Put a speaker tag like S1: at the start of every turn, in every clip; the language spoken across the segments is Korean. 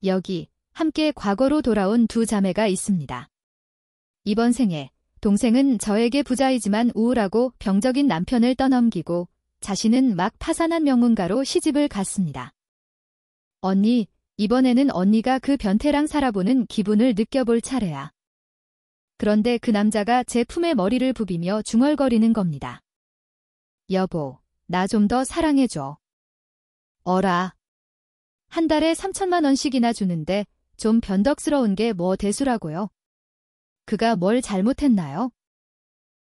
S1: 여기 함께 과거로 돌아온 두 자매가 있습니다. 이번 생에 동생은 저에게 부자이지만 우울하고 병적인 남편을 떠넘기고 자신은 막 파산한 명문가로 시집을 갔습니다. 언니, 이번에는 언니가 그 변태랑 살아보는 기분을 느껴볼 차례야. 그런데 그 남자가 제 품에 머리를 부비며 중얼거리는 겁니다. 여보, 나 좀 더 사랑해줘. 어라. 한 달에 3천만 원씩이나 주는데 좀 변덕스러운 게 뭐 대수라고요? 그가 뭘 잘못했나요?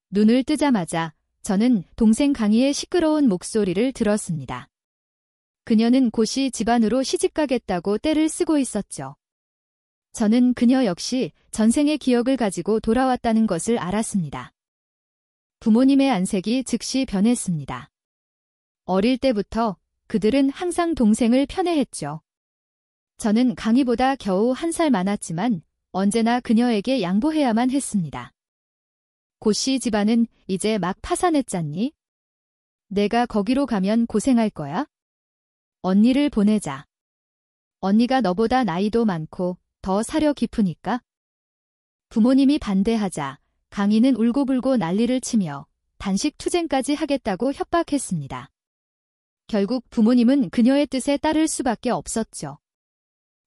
S1: 눈을 뜨자마자 저는 동생 강희의 시끄러운 목소리를 들었습니다. 그녀는 곧이 집안으로 시집가겠다고 떼를 쓰고 있었죠. 저는 그녀 역시 전생의 기억을 가지고 돌아왔다는 것을 알았습니다. 부모님의 안색이 즉시 변했습니다. 어릴 때부터 그들은 항상 동생을 편애했죠. 저는 강희보다 겨우 1살 많았지만 언제나 그녀에게 양보해야만 했습니다. 고씨 집안은 이제 막 파산했잖니? 내가 거기로 가면 고생할 거야? 언니를 보내자. 언니가 너보다 나이도 많고 더 사려 깊으니까? 부모님이 반대하자 강희는 울고불고 난리를 치며 단식 투쟁까지 하겠다고 협박했습니다. 결국 부모님은 그녀의 뜻에 따를 수밖에 없었죠.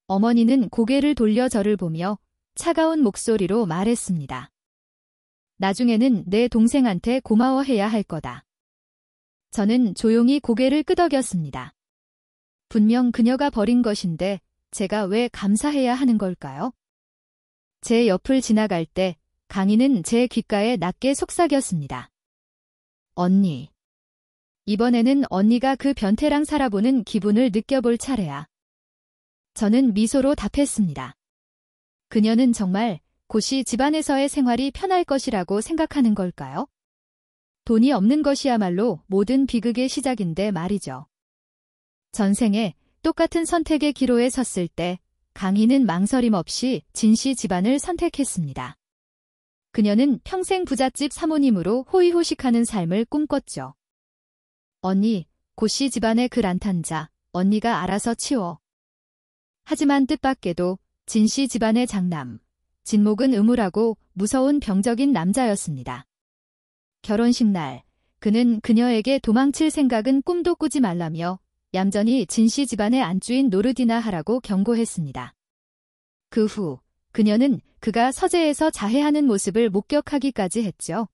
S1: 어머니는 고개를 돌려 저를 보며 차가운 목소리로 말했습니다. 나중에는 내 동생한테 고마워해야 할 거다. 저는 조용히 고개를 끄덕였습니다. 분명 그녀가 버린 것인데 제가 왜 감사해야 하는 걸까요? 제 옆을 지나갈 때 강희는 제 귓가에 낮게 속삭였습니다. 언니. 이번에는 언니가 그 변태랑 살아보는 기분을 느껴볼 차례야. 저는 미소로 답했습니다. 그녀는 정말 고씨 집안에서의 생활이 편할 것이라고 생각하는 걸까요? 돈이 없는 것이야말로 모든 비극의 시작인데 말이죠. 전생에 똑같은 선택의 기로에 섰을 때 강희는 망설임 없이 진씨 집안을 선택했습니다. 그녀는 평생 부잣집 사모님으로 호의호식하는 삶을 꿈꿨죠. 언니, 고씨 집안의 그 란탄자, 언니가 알아서 치워. 하지만 뜻밖에도 진씨 집안의 장남, 진목은 음울하고 무서운 병적인 남자였습니다. 결혼식 날, 그는 그녀에게 도망칠 생각은 꿈도 꾸지 말라며 얌전히 진씨 집안의 안주인 노르디나 하라고 경고했습니다. 그 후 그녀는 그가 서재에서 자해하는 모습을 목격하기까지 했죠.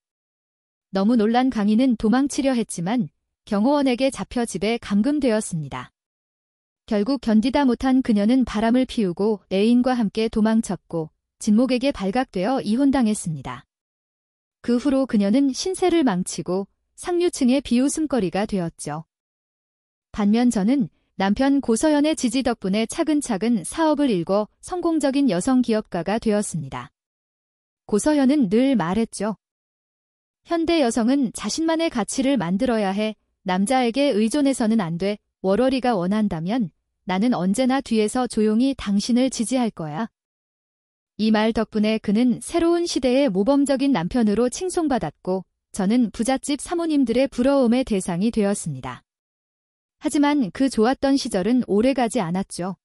S1: 너무 놀란 강희는 도망치려 했지만 경호원에게 잡혀 집에 감금되었습니다. 결국 견디다 못한 그녀는 바람을 피우고 애인과 함께 도망쳤고 진목에게 발각되어 이혼당했습니다. 그 후로 그녀는 신세를 망치고 상류층의 비웃음거리가 되었죠. 반면 저는 남편 고서현의 지지 덕분에 차근차근 사업을 일궈 성공적인 여성 기업가가 되었습니다. 고서현은 늘 말했죠. 현대 여성은 자신만의 가치를 만들어야 해. 남자에게 의존해서는 안 돼. 월월이가 원한다면 나는 언제나 뒤에서 조용히 당신을 지지할 거야. 이 말 덕분에 그는 새로운 시대의 모범적인 남편으로 칭송받았고 저는 부잣집 사모님들의 부러움의 대상이 되었습니다. 하지만 그 좋았던 시절은 오래가지 않았죠.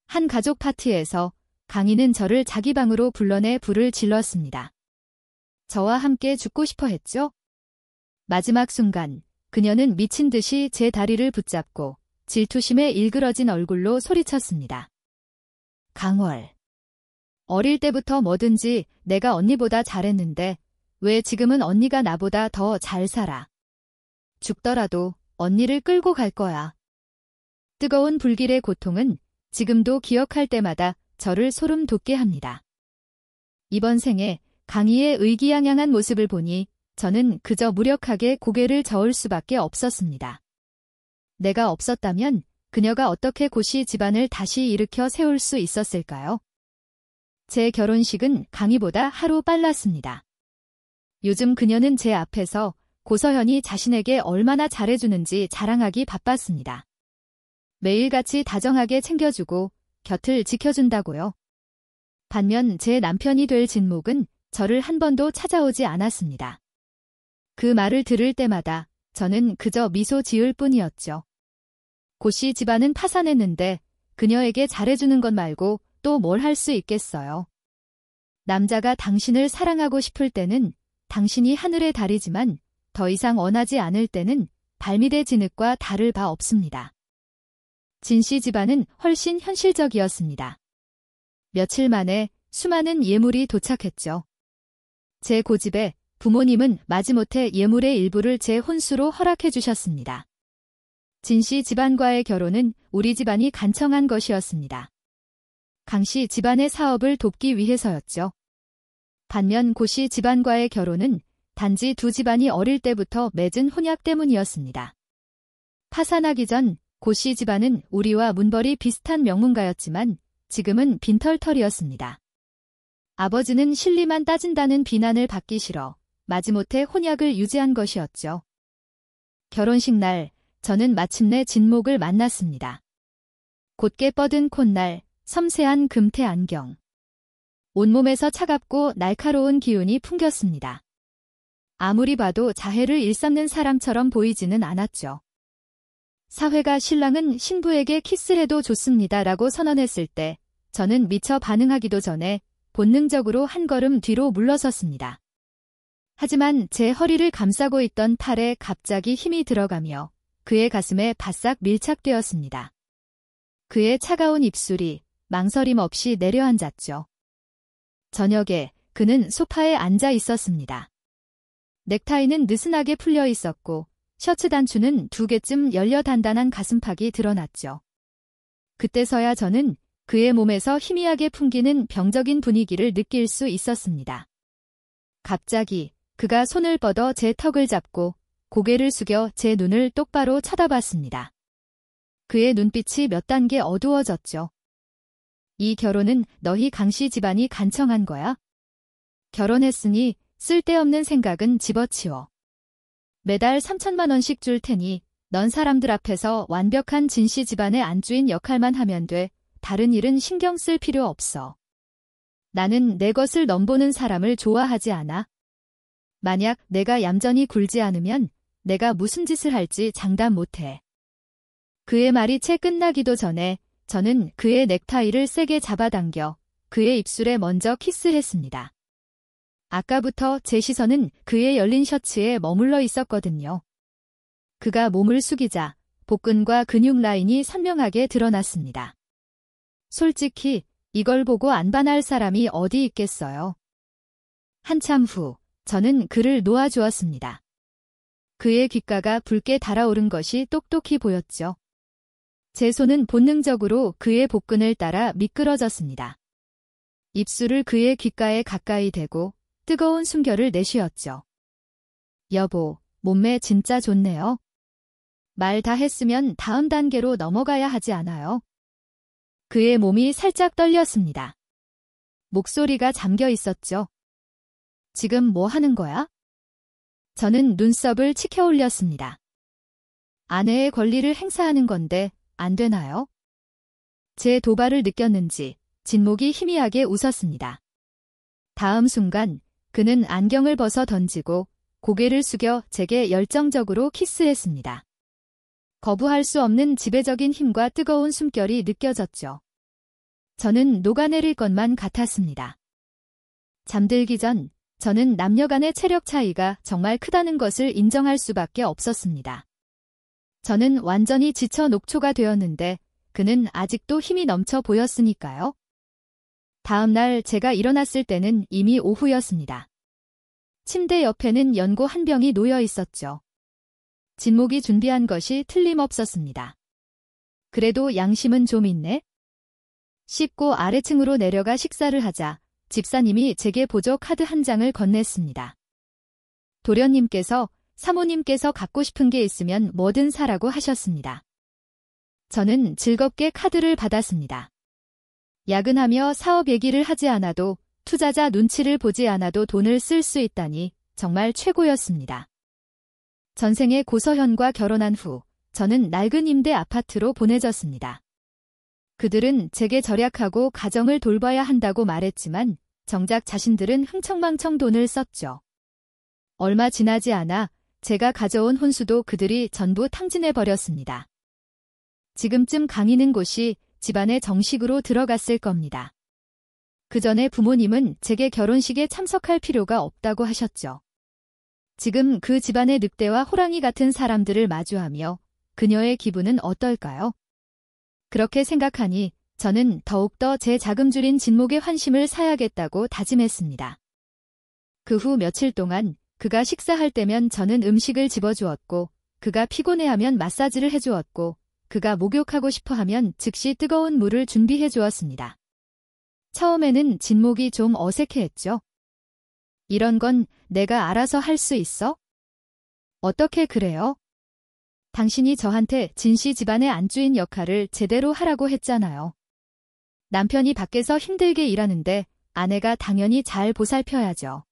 S1: 한 가족 파티에서 강희는 저를 자기 방으로 불러내 불을 질렀습니다. 저와 함께 죽고 싶어 했죠? 마지막 순간 그녀는 미친 듯이 제 다리를 붙잡고 질투심에 일그러진 얼굴로 소리쳤습니다. 강월. 어릴 때부터 뭐든지 내가 언니보다 잘했는데 왜 지금은 언니가 나보다 더 잘 살아. 죽더라도 언니를 끌고 갈 거야. 뜨거운 불길의 고통은 지금도 기억할 때마다 저를 소름 돋게 합니다. 이번 생에 강희의 의기양양한 모습을 보니 저는 그저 무력하게 고개를 저을 수밖에 없었습니다. 내가 없었다면 그녀가 어떻게 고씨 집안을 다시 일으켜 세울 수 있었을까요? 제 결혼식은 강희보다 하루 빨랐습니다. 요즘 그녀는 제 앞에서 고서현이 자신에게 얼마나 잘해주는지 자랑하기 바빴습니다. 매일같이 다정하게 챙겨주고 곁을 지켜준다고요. 반면 제 남편이 될 진목은 저를 한 번도 찾아오지 않았습니다. 그 말을 들을 때마다 저는 그저 미소 지을 뿐이었죠. 고씨 집안은 파산했는데 그녀에게 잘해주는 것 말고 또 뭘 할 수 있겠어요. 남자가 당신을 사랑하고 싶을 때는 당신이 하늘의 달이지만 더 이상 원하지 않을 때는 발밑의 진흙과 다를 바 없습니다. 진 씨 집안은 훨씬 현실적이었습니다. 며칠 만에 수많은 예물이 도착했죠. 제 고집에 부모님은 마지못해 예물의 일부를 제 혼수로 허락해 주셨습니다. 진 씨 집안과의 결혼은 우리 집안이 간청한 것이었습니다. 강 씨 집안의 사업을 돕기 위해서였죠. 반면 고 씨 집안과의 결혼은 단지 두 집안이 어릴 때부터 맺은 혼약 때문이었습니다. 파산하기 전 고 씨 집안은 우리와 문벌이 비슷한 명문가였지만 지금은 빈털털이었습니다. 아버지는 실리만 따진다는 비난을 받기 싫어 마지못해 혼약을 유지한 것이었죠. 결혼식 날 저는 마침내 진목을 만났습니다. 곧게 뻗은 콧날, 섬세한 금태 안경. 온몸에서 차갑고 날카로운 기운이 풍겼습니다. 아무리 봐도 자해를 일삼는 사람처럼 보이지는 않았죠. 사회가 신랑은 신부에게 키스해도 좋습니다라고 선언했을 때 저는 미처 반응하기도 전에 본능적으로 한 걸음 뒤로 물러섰습니다. 하지만 제 허리를 감싸고 있던 팔에 갑자기 힘이 들어가며 그의 가슴에 바싹 밀착되었습니다. 그의 차가운 입술이 망설임 없이 내려앉았죠. 저녁에 그는 소파에 앉아 있었습니다. 넥타이는 느슨하게 풀려 있었고 셔츠 단추는 2개쯤 열려 단단한 가슴팍이 드러났죠. 그때서야 저는 그의 몸에서 희미하게 풍기는 병적인 분위기를 느낄 수 있었습니다. 갑자기 그가 손을 뻗어 제 턱을 잡고 고개를 숙여 제 눈을 똑바로 쳐다봤습니다. 그의 눈빛이 몇 단계 어두워졌죠. 이 결혼은 너희 강씨 집안이 간청한 거야? 결혼했으니 쓸데없는 생각은 집어치워. 매달 3천만 원씩 줄 테니 넌 사람들 앞에서 완벽한 진씨 집안의 안주인 역할만 하면 돼. 다른 일은 신경 쓸 필요 없어. 나는 내 것을 넘보는 사람을 좋아하지 않아. 만약 내가 얌전히 굴지 않으면 내가 무슨 짓을 할지 장담 못해. 그의 말이 채 끝나기도 전에 저는 그의 넥타이를 세게 잡아당겨 그의 입술에 먼저 키스했습니다. 아까부터 제 시선은 그의 열린 셔츠에 머물러 있었거든요. 그가 몸을 숙이자 복근과 근육 라인이 선명하게 드러났습니다. 솔직히 이걸 보고 안 반할 사람이 어디 있겠어요. 한참 후 저는 그를 놓아주었습니다. 그의 귓가가 붉게 달아오른 것이 똑똑히 보였죠. 제 손은 본능적으로 그의 복근을 따라 미끄러졌습니다. 입술을 그의 귓가에 가까이 대고 뜨거운 숨결을 내쉬었죠. 여보, 몸매 진짜 좋네요. 말 다 했으면 다음 단계로 넘어가야 하지 않아요? 그의 몸이 살짝 떨렸습니다. 목소리가 잠겨 있었죠. 지금 뭐 하는 거야? 저는 눈썹을 치켜 올렸습니다. 아내의 권리를 행사하는 건데 안 되나요? 제 도발을 느꼈는지 진목이 희미하게 웃었습니다. 다음 순간 그는 안경을 벗어 던지고 고개를 숙여 제게 열정적으로 키스했습니다. 거부할 수 없는 지배적인 힘과 뜨거운 숨결이 느껴졌죠. 저는 녹아내릴 것만 같았습니다. 잠들기 전 저는 남녀 간의 체력 차이가 정말 크다는 것을 인정할 수밖에 없었습니다. 저는 완전히 지쳐 녹초가 되었는데 그는 아직도 힘이 넘쳐 보였으니까요. 다음 날 제가 일어났을 때는 이미 오후였습니다. 침대 옆에는 연고 한 병이 놓여 있었죠. 진목이 준비한 것이 틀림없었습니다. 그래도 양심은 좀 있네? 씻고 아래층으로 내려가 식사를 하자 집사님이 제게 보조 카드 한 장을 건넸습니다. 도련님께서 사모님께서 갖고 싶은 게 있으면 뭐든 사라고 하셨습니다. 저는 즐겁게 카드를 받았습니다. 야근하며 사업 얘기를 하지 않아도 투자자 눈치를 보지 않아도 돈을 쓸 수 있다니 정말 최고였습니다. 전생에 고서현과 결혼한 후 저는 낡은 임대 아파트로 보내졌습니다. 그들은 제게 절약하고 가정을 돌봐야 한다고 말했지만 정작 자신들은 흥청망청 돈을 썼죠. 얼마 지나지 않아 제가 가져온 혼수도 그들이 전부 탕진해버렸습니다. 지금쯤 강이는 곳이 집안에 정식으로 들어갔을 겁니다. 그 전에 부모님은 제게 결혼식에 참석할 필요가 없다고 하셨죠. 지금 그 집안의 늑대와 호랑이 같은 사람들을 마주하며 그녀의 기분은 어떨까요? 그렇게 생각하니 저는 더욱더 제 자금줄인 진목의 환심을 사야겠다고 다짐했습니다. 그 후 며칠 동안 그가 식사할 때면 저는 음식을 집어주었고, 그가 피곤해하면 마사지를 해주었고, 그가 목욕하고 싶어하면 즉시 뜨거운 물을 준비해 주었습니다. 처음에는 진목이 좀 어색해했죠. 이런 건 내가 알아서 할 수 있어? 어떻게 그래요? 당신이 저한테 진씨 집안의 안주인 역할을 제대로 하라고 했잖아요. 남편이 밖에서 힘들게 일하는데 아내가 당연히 잘 보살펴야죠.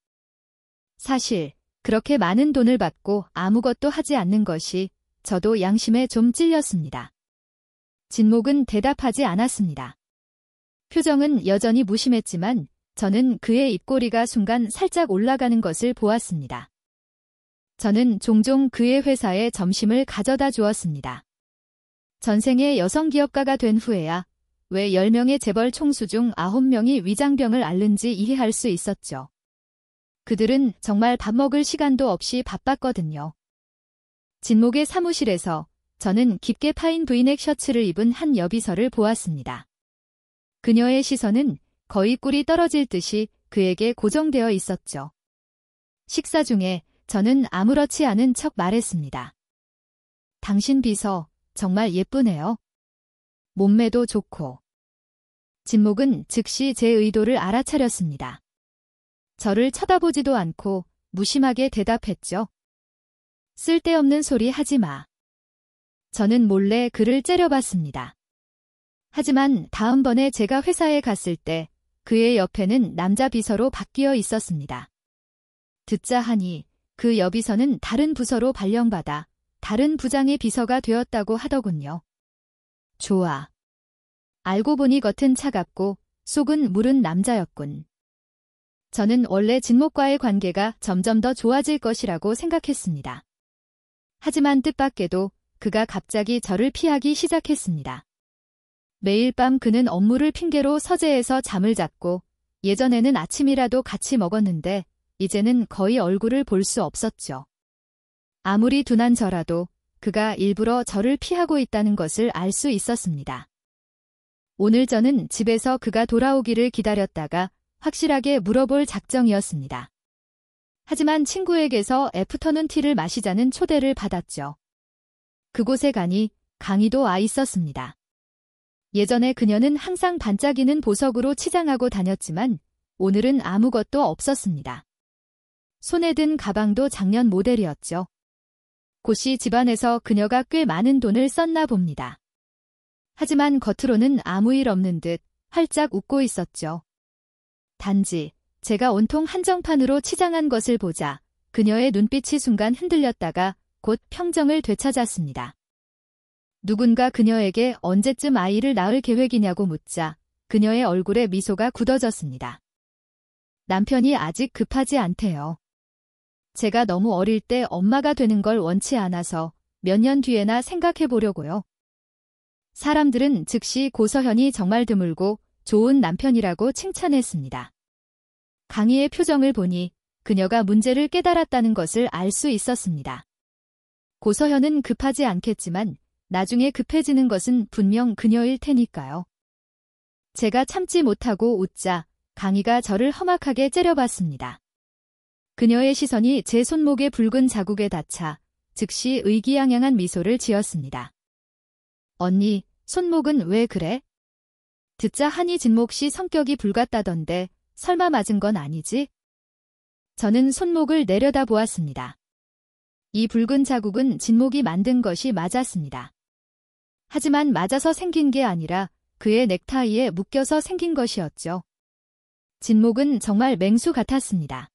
S1: 사실 그렇게 많은 돈을 받고 아무것도 하지 않는 것이 저도 양심에 좀 찔렸습니다. 진목은 대답하지 않았습니다. 표정은 여전히 무심했지만 저는 그의 입꼬리가 순간 살짝 올라가는 것을 보았습니다. 저는 종종 그의 회사에 점심을 가져다 주었습니다. 전생에 여성기업가가 된 후에야 왜 10명의 재벌 총수 중 9명이 위장병을 앓는지 이해할 수 있었죠. 그들은 정말 밥 먹을 시간도 없이 바빴거든요. 진목의 사무실에서 저는 깊게 파인 브이넥 셔츠를 입은 한 여비서를 보았습니다. 그녀의 시선은 거의 꿀이 떨어질 듯이 그에게 고정되어 있었죠. 식사 중에 저는 아무렇지 않은 척 말했습니다. 당신 비서 정말 예쁘네요. 몸매도 좋고. 진목은 즉시 제 의도를 알아차렸습니다. 저를 쳐다보지도 않고 무심하게 대답했죠. 쓸데없는 소리 하지 마. 저는 몰래 그를 째려봤습니다. 하지만 다음번에 제가 회사에 갔을 때 그의 옆에는 남자 비서로 바뀌어 있었습니다. 듣자 하니 그 여비서는 다른 부서로 발령받아 다른 부장의 비서가 되었다고 하더군요. 좋아. 알고 보니 겉은 차갑고 속은 무른 남자였군. 저는 원래 진목과의 관계가 점점 더 좋아질 것이라고 생각했습니다. 하지만 뜻밖에도 그가 갑자기 저를 피하기 시작했습니다. 매일 밤 그는 업무를 핑계로 서재에서 잠을 잤고 예전에는 아침이라도 같이 먹었는데 이제는 거의 얼굴을 볼 수 없었죠. 아무리 둔한 저라도 그가 일부러 저를 피하고 있다는 것을 알 수 있었습니다. 오늘 저는 집에서 그가 돌아오기를 기다렸다가 확실하게 물어볼 작정이었습니다. 하지만 친구에게서 애프터눈 티를 마시자는 초대를 받았죠. 그곳에 가니 강의도 와 있었습니다. 예전에 그녀는 항상 반짝이는 보석으로 치장하고 다녔지만 오늘은 아무것도 없었습니다. 손에 든 가방도 작년 모델이었죠. 곧이 집안에서 그녀가 꽤 많은 돈을 썼나 봅니다. 하지만 겉으로는 아무 일 없는 듯 활짝 웃고 있었죠. 단지 제가 온통 한정판으로 치장한 것을 보자 그녀의 눈빛이 순간 흔들렸다가 곧 평정을 되찾았습니다. 누군가 그녀에게 언제쯤 아이를 낳을 계획이냐고 묻자 그녀의 얼굴에 미소가 굳어졌습니다. 남편이 아직 급하지 않대요. 제가 너무 어릴 때 엄마가 되는 걸 원치 않아서 몇 년 뒤에나 생각해 보려고요. 사람들은 즉시 고서현이 정말 드물고 좋은 남편이라고 칭찬했습니다. 강희의 표정을 보니 그녀가 문제를 깨달았다는 것을 알 수 있었습니다. 고서현은 급하지 않겠지만 나중에 급해지는 것은 분명 그녀일 테니까요. 제가 참지 못하고 웃자 강희가 저를 험악하게 째려봤습니다. 그녀의 시선이 제 손목의 붉은 자국에 닿자 즉시 의기양양한 미소를 지었습니다. 언니, 손목은 왜 그래? 듣자 하니 진목 씨 성격이 불같다던데 설마 맞은 건 아니지? 저는 손목을 내려다보았습니다. 이 붉은 자국은 진목이 만든 것이 맞았습니다. 하지만 맞아서 생긴 게 아니라 그의 넥타이에 묶여서 생긴 것이었죠. 진목은 정말 맹수 같았습니다.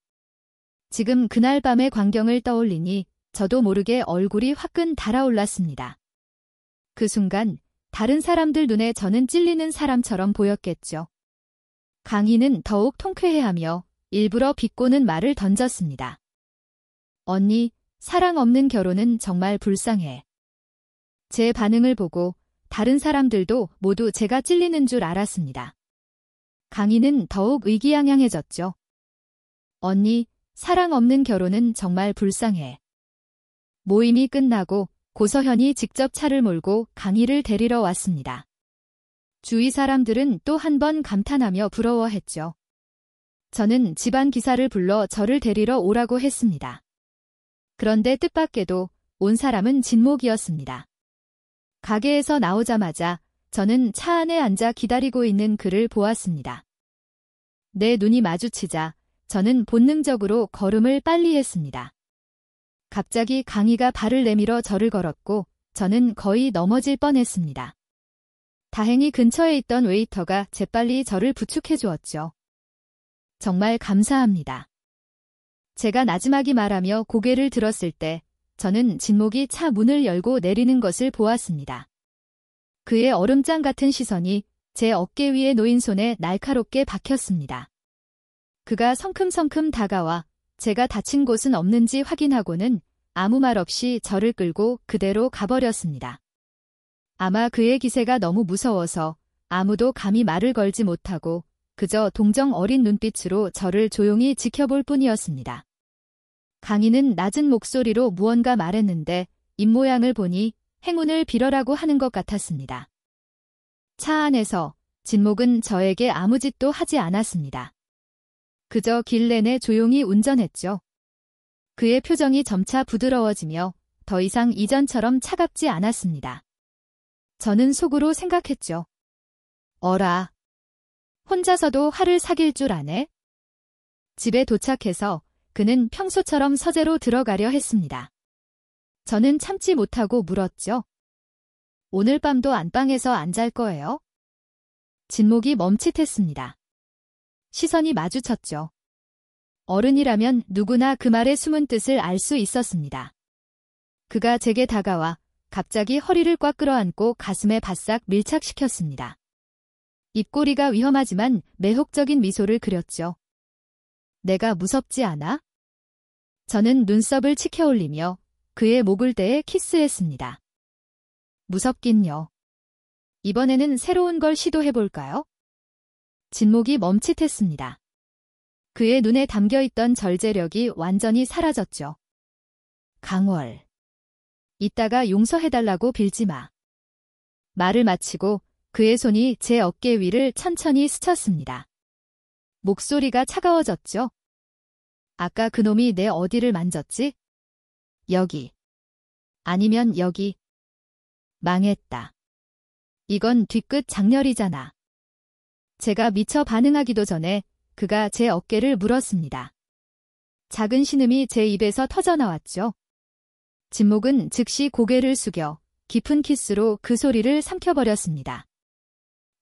S1: 지금 그날 밤의 광경을 떠올리니 저도 모르게 얼굴이 화끈 달아올랐습니다. 그 순간 다른 사람들 눈에 저는 찔리는 사람처럼 보였겠죠. 강희는 더욱 통쾌해하며 일부러 비꼬는 말을 던졌습니다. 언니, 사랑 없는 결혼은 정말 불쌍해. 제 반응을 보고 다른 사람들도 모두 제가 찔리는 줄 알았습니다. 강희는 더욱 의기양양해졌죠. 언니, 사랑 없는 결혼은 정말 불쌍해. 모임이 끝나고 고서현이 직접 차를 몰고 강희를 데리러 왔습니다. 주위 사람들은 또 한 번 감탄하며 부러워했죠. 저는 집안 기사를 불러 저를 데리러 오라고 했습니다. 그런데 뜻밖에도 온 사람은 진목이었습니다. 가게에서 나오자마자 저는 차 안에 앉아 기다리고 있는 그를 보았습니다. 내 눈이 마주치자 저는 본능적으로 걸음을 빨리 했습니다. 갑자기 강희가 발을 내밀어 저를 걸었고 저는 거의 넘어질 뻔했습니다. 다행히 근처에 있던 웨이터가 재빨리 저를 부축해 주었죠. 정말 감사합니다. 제가 나지막이 말하며 고개를 들었을 때 저는 진목이 차 문을 열고 내리는 것을 보았습니다. 그의 얼음장 같은 시선이 제 어깨 위에 놓인 손에 날카롭게 박혔습니다. 그가 성큼성큼 다가와 제가 다친 곳은 없는지 확인하고는 아무 말 없이 저를 끌고 그대로 가버렸습니다. 아마 그의 기세가 너무 무서워서 아무도 감히 말을 걸지 못하고 그저 동정 어린 눈빛으로 저를 조용히 지켜볼 뿐이었습니다. 강희는 낮은 목소리로 무언가 말했는데 입모양을 보니 행운을 빌어라고 하는 것 같았습니다. 차 안에서 진목은 저에게 아무 짓도 하지 않았습니다. 그저 길 내내 조용히 운전했죠. 그의 표정이 점차 부드러워지며 더 이상 이전처럼 차갑지 않았습니다. 저는 속으로 생각했죠. 어라. 혼자서도 화를 사귈 줄 아네? 집에 도착해서 그는 평소처럼 서재로 들어가려 했습니다. 저는 참지 못하고 물었죠. 오늘 밤도 안방에서 안 잘 거예요? 진목이 멈칫했습니다. 시선이 마주쳤죠. 어른이라면 누구나 그 말의 숨은 뜻을 알 수 있었습니다. 그가 제게 다가와 갑자기 허리를 꽉 끌어안고 가슴에 바싹 밀착시켰습니다. 입꼬리가 위험하지만 매혹적인 미소를 그렸죠. 내가 무섭지 않아? 저는 눈썹을 치켜올리며 그의 목을 대해 키스했습니다. 무섭긴요. 이번에는 새로운 걸 시도해볼까요? 진목이 멈칫했습니다. 그의 눈에 담겨있던 절제력이 완전히 사라졌죠. 강월. 이따가 용서해달라고 빌지 마. 말을 마치고 그의 손이 제 어깨 위를 천천히 스쳤습니다. 목소리가 차가워졌죠. 아까 그놈이 내 어디를 만졌지? 여기. 아니면 여기. 망했다. 이건 뒤끝 장렬이잖아. 제가 미처 반응하기도 전에 그가 제 어깨를 물었습니다. 작은 신음이 제 입에서 터져나왔죠. 진목은 즉시 고개를 숙여 깊은 키스로 그 소리를 삼켜버렸습니다.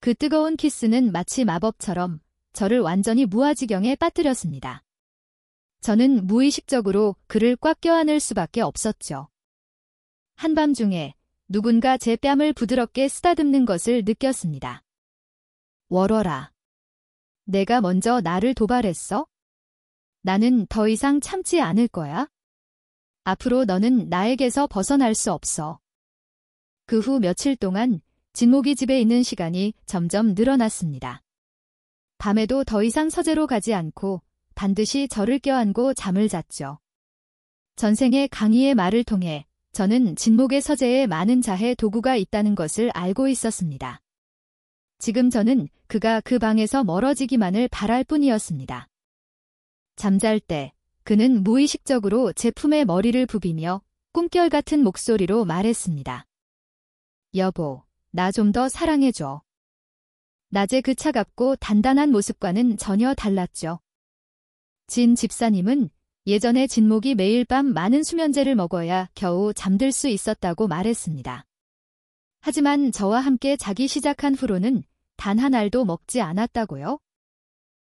S1: 그 뜨거운 키스는 마치 마법처럼 저를 완전히 무아지경에 빠뜨렸습니다. 저는 무의식적으로 그를 꽉 껴안을 수밖에 없었죠. 한밤중에 누군가 제 뺨을 부드럽게 쓰다듬는 것을 느꼈습니다. 월월아. 내가 먼저 나를 도발했어? 나는 더 이상 참지 않을 거야. 앞으로 너는 나에게서 벗어날 수 없어. 그 후 며칠 동안 진목이 집에 있는 시간이 점점 늘어났습니다. 밤에도 더 이상 서재로 가지 않고 반드시 저를 껴안고 잠을 잤죠. 전생에 강희의 말을 통해 저는 진목의 서재에 많은 자해 도구가 있다는 것을 알고 있었습니다. 지금 저는 그가 그 방에서 멀어지기만을 바랄 뿐이었습니다. 잠잘 때 그는 무의식적으로 제 품에 머리를 부비며 꿈결 같은 목소리로 말했습니다. 여보, 나 좀 더 사랑해줘. 낮에 그 차갑고 단단한 모습과는 전혀 달랐죠. 진 집사님은 예전에 진목이 매일 밤 많은 수면제를 먹어야 겨우 잠들 수 있었다고 말했습니다. 하지만 저와 함께 자기 시작한 후로는 단 한 알도 먹지 않았다고요?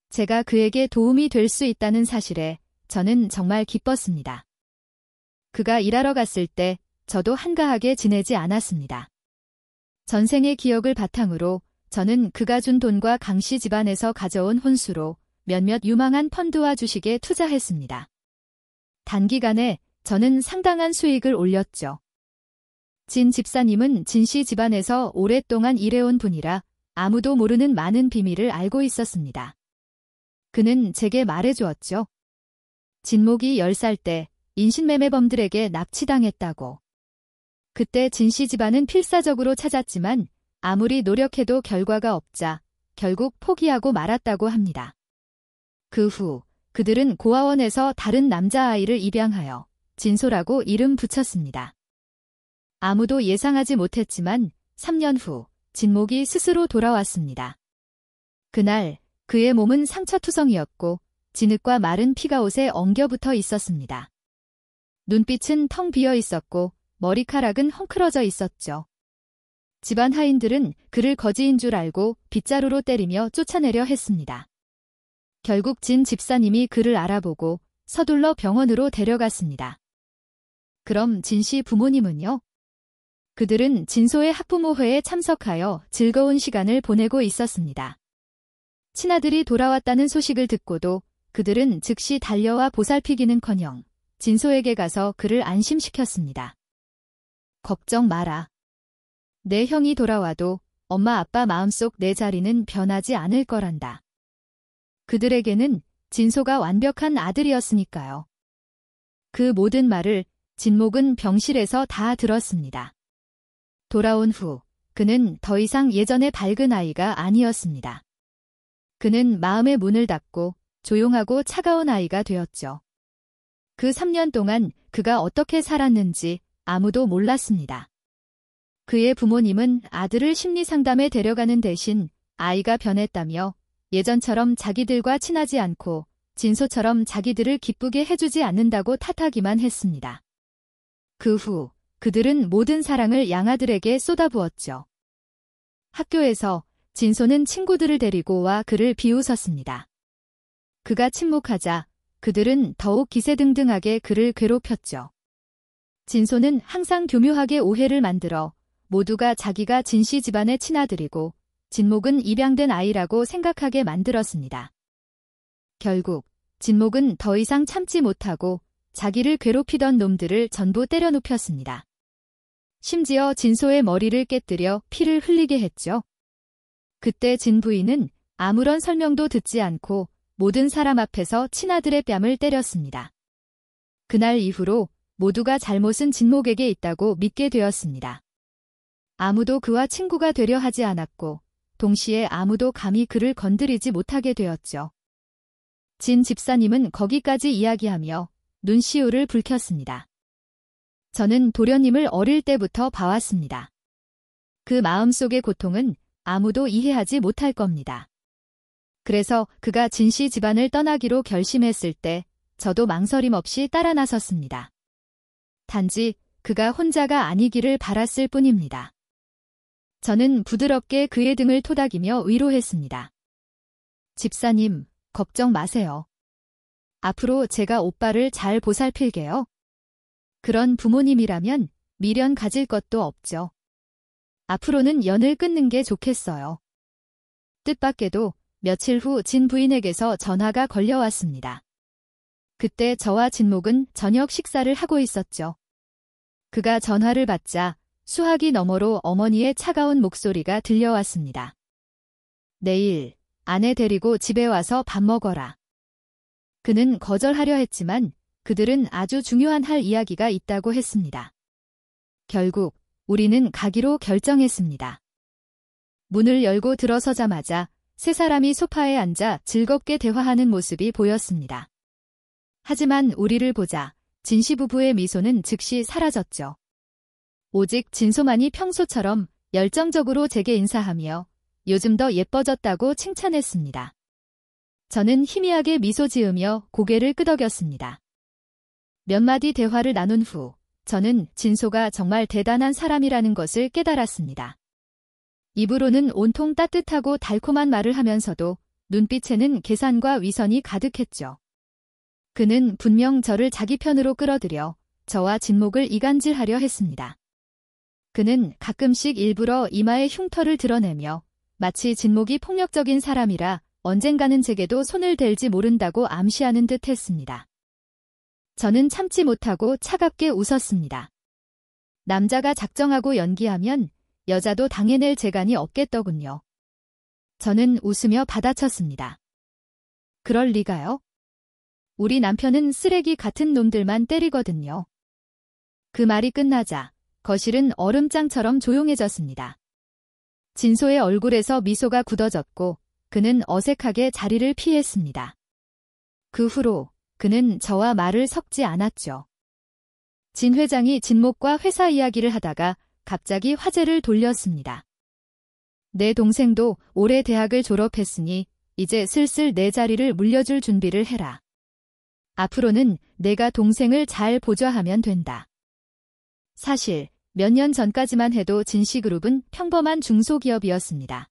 S1: 제가 그에게 도움이 될 수 있다는 사실에 저는 정말 기뻤습니다. 그가 일하러 갔을 때 저도 한가하게 지내지 않았습니다. 전생의 기억을 바탕으로 저는 그가 준 돈과 강씨 집안에서 가져온 혼수로 몇몇 유망한 펀드와 주식에 투자했습니다. 단기간에 저는 상당한 수익을 올렸죠. 진 집사님은 진씨 집안에서 오랫동안 일해온 분이라 아무도 모르는 많은 비밀을 알고 있었습니다. 그는 제게 말해주었죠. 진목이 10살 때 인신매매범들에게 납치당했다고. 그때 진씨 집안은 필사적으로 찾았지만 아무리 노력해도 결과가 없자 결국 포기하고 말았다고 합니다. 그 후 그들은 고아원에서 다른 남자아이를 입양하여 진소라고 이름 붙였습니다. 아무도 예상하지 못했지만 3년 후 진목이 스스로 돌아왔습니다. 그날 그의 몸은 상처투성이었고 진흙과 마른 피가 옷에 엉겨붙어 있었습니다. 눈빛은 텅 비어 있었고 머리카락은 헝클어져 있었죠. 집안 하인들은 그를 거지인 줄 알고 빗자루로 때리며 쫓아내려 했습니다. 결국 진 집사님이 그를 알아보고 서둘러 병원으로 데려갔습니다. 그럼 진씨 부모님은요? 그들은 진소의 학부모회에 참석하여 즐거운 시간을 보내고 있었습니다. 친아들이 돌아왔다는 소식을 듣고도 그들은 즉시 달려와 보살피기는커녕 진소에게 가서 그를 안심시켰습니다. 걱정 마라. 내 형이 돌아와도 엄마 아빠 마음속 내 자리는 변하지 않을 거란다. 그들에게는 진소가 완벽한 아들이었으니까요. 그 모든 말을 진목은 병실에서 다 들었습니다. 돌아온 후 그는 더 이상 예전의 밝은 아이가 아니었습니다. 그는 마음의 문을 닫고 조용하고 차가운 아이가 되었죠. 그 3년 동안 그가 어떻게 살았는지 아무도 몰랐습니다. 그의 부모님은 아들을 심리상담에 데려가는 대신 아이가 변했다며 예전처럼 자기들과 친하지 않고 진소처럼 자기들을 기쁘게 해주지 않는다고 탓하기만 했습니다. 그 후 그들은 모든 사랑을 양아들에게 쏟아부었죠. 학교에서 진소는 친구들을 데리고 와 그를 비웃었습니다. 그가 침묵하자 그들은 더욱 기세등등하게 그를 괴롭혔죠. 진소는 항상 교묘하게 오해를 만들어 모두가 자기가 진씨 집안의 친아들이고 진목은 입양된 아이라고 생각하게 만들었습니다. 결국 진목은 더 이상 참지 못하고 자기를 괴롭히던 놈들을 전부 때려눕혔습니다. 심지어 진소의 머리를 깨뜨려 피를 흘리게 했죠. 그때 진 부인은 아무런 설명도 듣지 않고 모든 사람 앞에서 친아들의 뺨을 때렸습니다. 그날 이후로 모두가 잘못은 진목에게 있다고 믿게 되었습니다. 아무도 그와 친구가 되려 하지 않았고 동시에 아무도 감히 그를 건드리지 못하게 되었죠. 진 집사님은 거기까지 이야기하며 눈시울을 붉혔습니다. 저는 도련님을 어릴 때부터 봐왔습니다. 그 마음속의 고통은 아무도 이해하지 못할 겁니다. 그래서 그가 진씨 집안을 떠나기로 결심했을 때 저도 망설임 없이 따라 나섰습니다. 단지 그가 혼자가 아니기를 바랐을 뿐입니다. 저는 부드럽게 그의 등을 토닥이며 위로했습니다. 집사님, 걱정 마세요. 앞으로 제가 오빠를 잘 보살필게요. 그런 부모님이라면 미련 가질 것도 없죠. 앞으로는 연을 끊는 게 좋겠어요. 뜻밖에도 며칠 후 진 부인에게서 전화가 걸려왔습니다. 그때 저와 진목은 저녁 식사를 하고 있었죠. 그가 전화를 받자 수화기 너머로 어머니의 차가운 목소리가 들려왔습니다. 내일 아내 데리고 집에 와서 밥 먹어라. 그는 거절하려 했지만 그들은 아주 중요한 할 이야기가 있다고 했습니다. 결국 우리는 가기로 결정했습니다. 문을 열고 들어서자마자 세 사람이 소파에 앉아 즐겁게 대화하는 모습이 보였습니다. 하지만 우리를 보자 진씨 부부의 미소는 즉시 사라졌죠. 오직 진소만이 평소처럼 열정적으로 제게 인사하며 요즘 더 예뻐졌다고 칭찬했습니다. 저는 희미하게 미소 지으며 고개를 끄덕였습니다. 몇 마디 대화를 나눈 후 저는 진소가 정말 대단한 사람이라는 것을 깨달았습니다. 입으로는 온통 따뜻하고 달콤한 말을 하면서도 눈빛에는 계산과 위선이 가득했죠. 그는 분명 저를 자기 편으로 끌어들여 저와 진목을 이간질하려 했습니다. 그는 가끔씩 일부러 이마에 흉터를 드러내며 마치 진목이 폭력적인 사람이라 언젠가는 제게도 손을 댈지 모른다고 암시하는 듯 했습니다. 저는 참지 못하고 차갑게 웃었습니다. 남자가 작정하고 연기하면 여자도 당해낼 재간이 없겠더군요. 저는 웃으며 받아쳤습니다. 그럴 리가요? 우리 남편은 쓰레기 같은 놈들만 때리거든요. 그 말이 끝나자 거실은 얼음장처럼 조용해졌습니다. 진소의 얼굴에서 미소가 굳어졌고 그는 어색하게 자리를 피했습니다. 그 후로 그는 저와 말을 섞지 않았죠. 진 회장이 진목과 회사 이야기를 하다가 갑자기 화제를 돌렸습니다. 내 동생도 올해 대학을 졸업했으니 이제 슬슬 내 자리를 물려줄 준비를 해라. 앞으로는 내가 동생을 잘 보좌하면 된다. 사실 몇 년 전까지만 해도 진씨그룹은 평범한 중소기업이었습니다.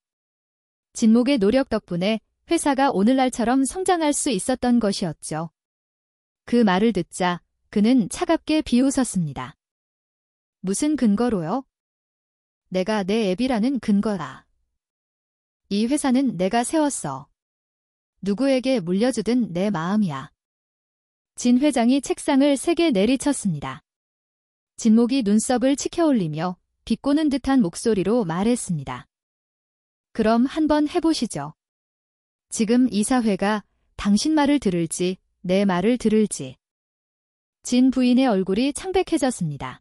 S1: 진목의 노력 덕분에 회사가 오늘날처럼 성장할 수 있었던 것이었죠. 그 말을 듣자 그는 차갑게 비웃었습니다. 무슨 근거로요? 내가 내 애비라는 근거라. 이 회사는 내가 세웠어. 누구에게 물려주든 내 마음이야. 진 회장이 책상을 세게 내리쳤습니다. 진목이 눈썹을 치켜올리며 비꼬는 듯한 목소리로 말했습니다. 그럼 한번 해보시죠. 지금 이사회가 당신 말을 들을지 내 말을 들을지. 진 부인의 얼굴이 창백해졌습니다.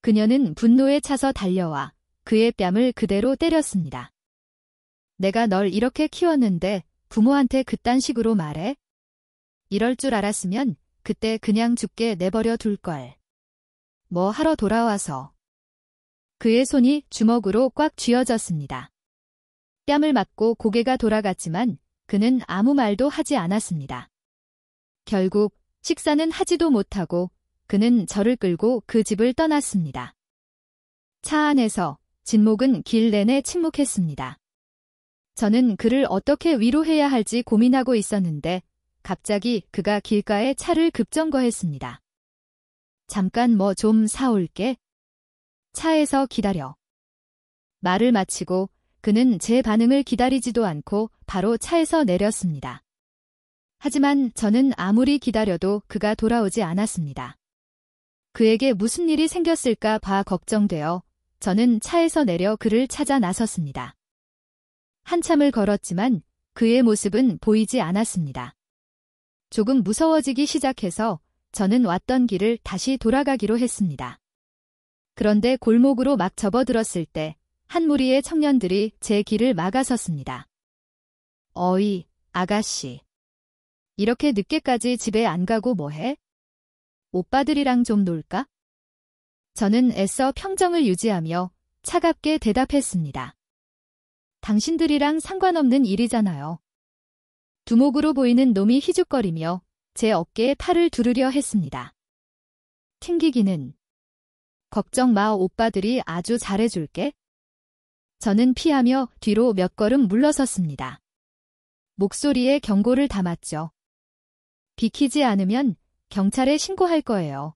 S1: 그녀는 분노에 차서 달려와 그의 뺨을 그대로 때렸습니다. 내가 널 이렇게 키웠는데 부모한테 그딴 식으로 말해? 이럴 줄 알았으면 그때 그냥 죽게 내버려 둘걸. 뭐 하러 돌아와서. 그의 손이 주먹으로 꽉 쥐어졌습니다. 뺨을 맞고 고개가 돌아갔지만 그는 아무 말도 하지 않았습니다. 결국 식사는 하지도 못하고 그는 저를 끌고 그 집을 떠났습니다. 차 안에서 진목은 길 내내 침묵했습니다. 저는 그를 어떻게 위로해야 할지 고민하고 있었는데 갑자기 그가 길가에 차를 급정거했습니다. 잠깐 뭐 좀 사올게. 차에서 기다려. 말을 마치고 그는 제 반응을 기다리지도 않고 바로 차에서 내렸습니다. 하지만 저는 아무리 기다려도 그가 돌아오지 않았습니다. 그에게 무슨 일이 생겼을까 봐 걱정되어 저는 차에서 내려 그를 찾아 나섰습니다. 한참을 걸었지만 그의 모습은 보이지 않았습니다. 조금 무서워지기 시작해서 저는 왔던 길을 다시 돌아가기로 했습니다. 그런데 골목으로 막 접어들었을 때 한 무리의 청년들이 제 길을 막아섰습니다. 어이, 아가씨. 이렇게 늦게까지 집에 안 가고 뭐해? 오빠들이랑 좀 놀까? 저는 애써 평정을 유지하며 차갑게 대답했습니다. 당신들이랑 상관없는 일이잖아요. 두목으로 보이는 놈이 희죽거리며 제 어깨에 팔을 두르려 했습니다. 튕기기는. 걱정 마, 오빠들이 아주 잘해줄게. 저는 피하며 뒤로 몇 걸음 물러섰습니다. 목소리에 경고를 담았죠. 비키지 않으면 경찰에 신고할 거예요.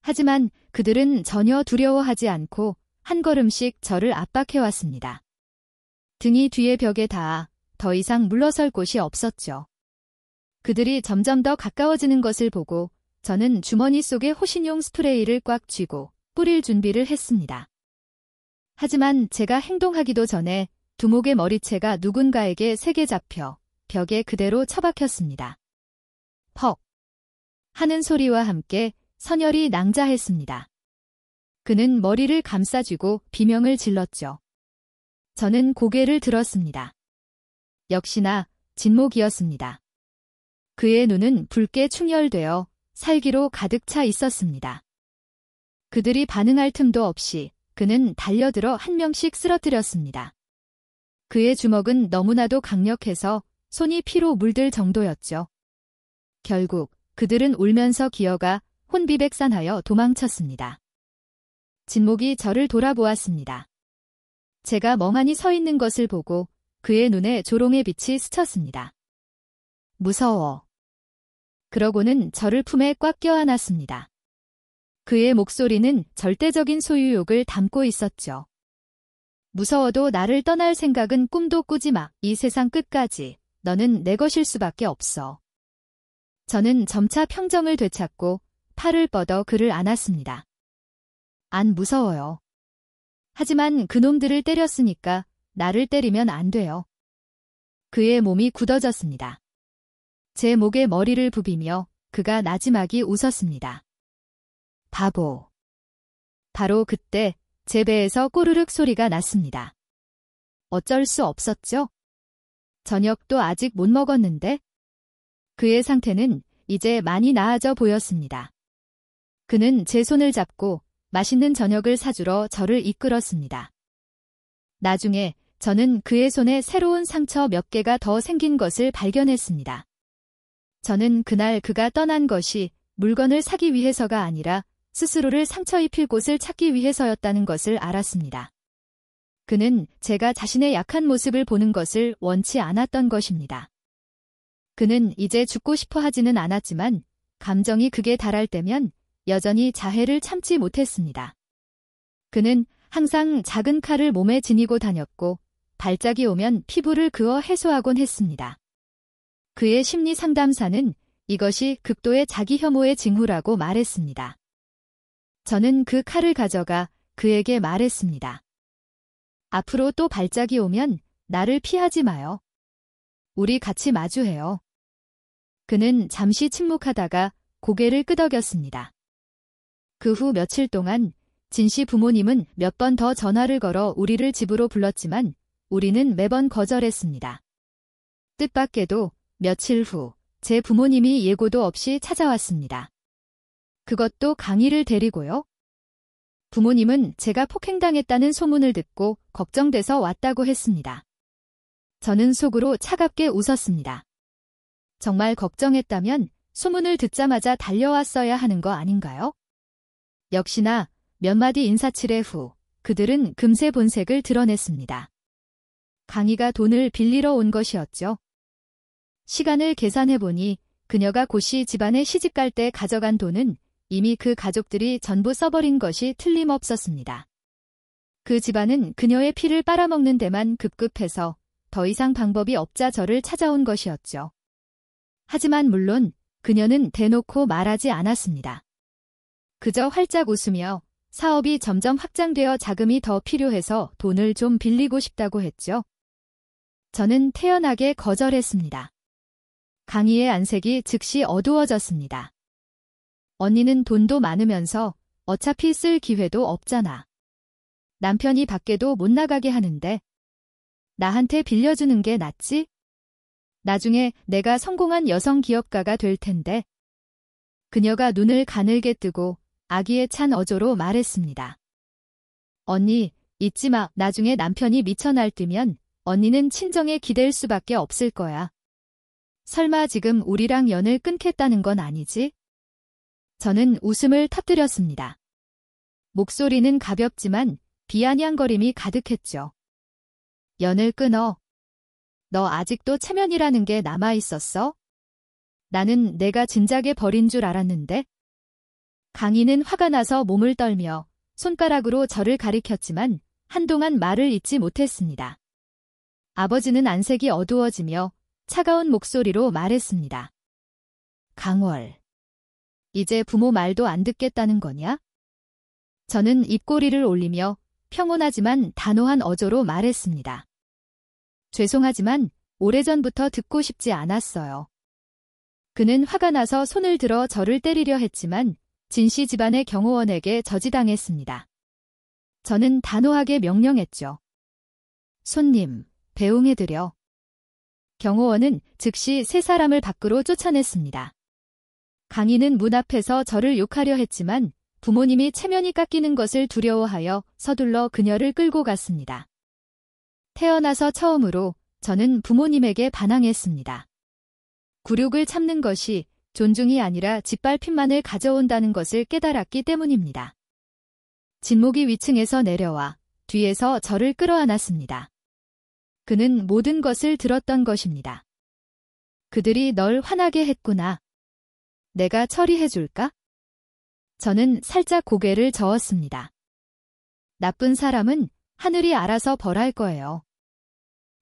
S1: 하지만 그들은 전혀 두려워하지 않고 한 걸음씩 저를 압박해왔습니다. 등이 뒤에 벽에 닿아 더 이상 물러설 곳이 없었죠. 그들이 점점 더 가까워지는 것을 보고 저는 주머니 속에 호신용 스프레이를 꽉 쥐고 뿌릴 준비를 했습니다. 하지만 제가 행동하기도 전에 두목의 머리채가 누군가에게 세게 잡혀 벽에 그대로 처박혔습니다. 퍽! 하는 소리와 함께 선열이 낭자했습니다. 그는 머리를 감싸쥐고 비명을 질렀죠. 저는 고개를 들었습니다. 역시나 진목이었습니다. 그의 눈은 붉게 충혈되어 살기로 가득 차 있었습니다. 그들이 반응할 틈도 없이 그는 달려들어 한 명씩 쓰러뜨렸습니다. 그의 주먹은 너무나도 강력해서 손이 피로 물들 정도였죠. 결국 그들은 울면서 기어가 혼비백산하여 도망쳤습니다. 진목이 저를 돌아보았습니다. 제가 멍하니 서 있는 것을 보고 그의 눈에 조롱의 빛이 스쳤습니다. 무서워. 그러고는 저를 품에 꽉 껴안았습니다. 그의 목소리는 절대적인 소유욕을 담고 있었죠. 무서워도 나를 떠날 생각은 꿈도 꾸지 마. 이 세상 끝까지 너는 내 것일 수밖에 없어. 저는 점차 평정을 되찾고 팔을 뻗어 그를 안았습니다. 안 무서워요. 하지만 그놈들을 때렸으니까 나를 때리면 안 돼요. 그의 몸이 굳어졌습니다. 제 목에 머리를 부비며 그가 나지막이 웃었습니다. 바보. 바로 그때 제 배에서 꼬르륵 소리가 났습니다. 어쩔 수 없었죠? 저녁도 아직 못 먹었는데 그의 상태는 이제 많이 나아져 보였습니다. 그는 제 손을 잡고 맛있는 저녁을 사주러 저를 이끌었습니다. 나중에 저는 그의 손에 새로운 상처 몇 개가 더 생긴 것을 발견했습니다. 저는 그날 그가 떠난 것이 물건을 사기 위해서가 아니라 스스로를 상처 입힐 곳을 찾기 위해서였다는 것을 알았습니다. 그는 제가 자신의 약한 모습을 보는 것을 원치 않았던 것입니다. 그는 이제 죽고 싶어 하지는 않았지만 감정이 극에 달할 때면 여전히 자해를 참지 못했습니다. 그는 항상 작은 칼을 몸에 지니고 다녔고 발작이 오면 피부를 그어 해소하곤 했습니다. 그의 심리 상담사는 이것이 극도의 자기 혐오의 징후라고 말했습니다. 저는 그 칼을 가져가 그에게 말했습니다. 앞으로 또 발작이 오면 나를 피하지 마요. 우리 같이 마주해요. 그는 잠시 침묵하다가 고개를 끄덕였습니다. 그 후 며칠 동안 진 씨 부모님은 몇 번 더 전화를 걸어 우리를 집으로 불렀지만 우리는 매번 거절했습니다. 뜻밖에도 며칠 후 제 부모님이 예고도 없이 찾아왔습니다. 그것도 강희를 데리고요. 부모님은 제가 폭행당했다는 소문을 듣고 걱정돼서 왔다고 했습니다. 저는 속으로 차갑게 웃었습니다. 정말 걱정했다면 소문을 듣자마자 달려왔어야 하는 거 아닌가요? 역시나 몇 마디 인사치레 후 그들은 금세 본색을 드러냈습니다. 강희가 돈을 빌리러 온 것이었죠. 시간을 계산해보니 그녀가 고씨 집안에 시집갈 때 가져간 돈은 이미 그 가족들이 전부 써버린 것이 틀림없었습니다. 그 집안은 그녀의 피를 빨아먹는 데만 급급해서 더 이상 방법이 없자 저를 찾아온 것이었죠. 하지만 물론 그녀는 대놓고 말하지 않았습니다. 그저 활짝 웃으며 사업이 점점 확장되어 자금이 더 필요해서 돈을 좀 빌리고 싶다고 했죠. 저는 태연하게 거절했습니다. 강희의 안색이 즉시 어두워졌습니다. 언니는 돈도 많으면서 어차피 쓸 기회도 없잖아. 남편이 밖에도 못 나가게 하는데 나한테 빌려주는 게 낫지? 나중에 내가 성공한 여성 기업가가 될 텐데. 그녀가 눈을 가늘게 뜨고 아기에 찬 어조로 말했습니다. 언니, 잊지 마. 나중에 남편이 미쳐 날뛰면 언니는 친정에 기댈 수밖에 없을 거야. 설마 지금 우리랑 연을 끊겠다는 건 아니지? 저는 웃음을 터뜨렸습니다. 목소리는 가볍지만 비아냥거림이 가득했죠. 연을 끊어. 너 아직도 체면이라는 게 남아있었어? 나는 내가 진작에 버린 줄 알았는데. 강희는 화가 나서 몸을 떨며 손가락으로 저를 가리켰지만 한동안 말을 잇지 못했습니다. 아버지는 안색이 어두워지며 차가운 목소리로 말했습니다. 강월. 이제 부모 말도 안 듣겠다는 거냐? 저는 입꼬리를 올리며 평온하지만 단호한 어조로 말했습니다. 죄송하지만 오래전부터 듣고 싶지 않았어요. 그는 화가 나서 손을 들어 저를 때리려 했지만 진씨 집안의 경호원에게 저지당했습니다. 저는 단호하게 명령했죠. 손님, 배웅해드려. 경호원은 즉시 세 사람을 밖으로 쫓아냈습니다. 강희는 문 앞에서 저를 욕하려 했지만 부모님이 체면이 깎이는 것을 두려워하여 서둘러 그녀를 끌고 갔습니다. 태어나서 처음으로 저는 부모님에게 반항했습니다. 굴욕을 참는 것이 존중이 아니라 짓밟힘만을 가져온다는 것을 깨달았기 때문입니다. 진목이 위층에서 내려와 뒤에서 저를 끌어안았습니다. 그는 모든 것을 들었던 것입니다. 그들이 널 화나게 했구나. 내가 처리해줄까? 저는 살짝 고개를 저었습니다. 나쁜 사람은 하늘이 알아서 벌할 거예요.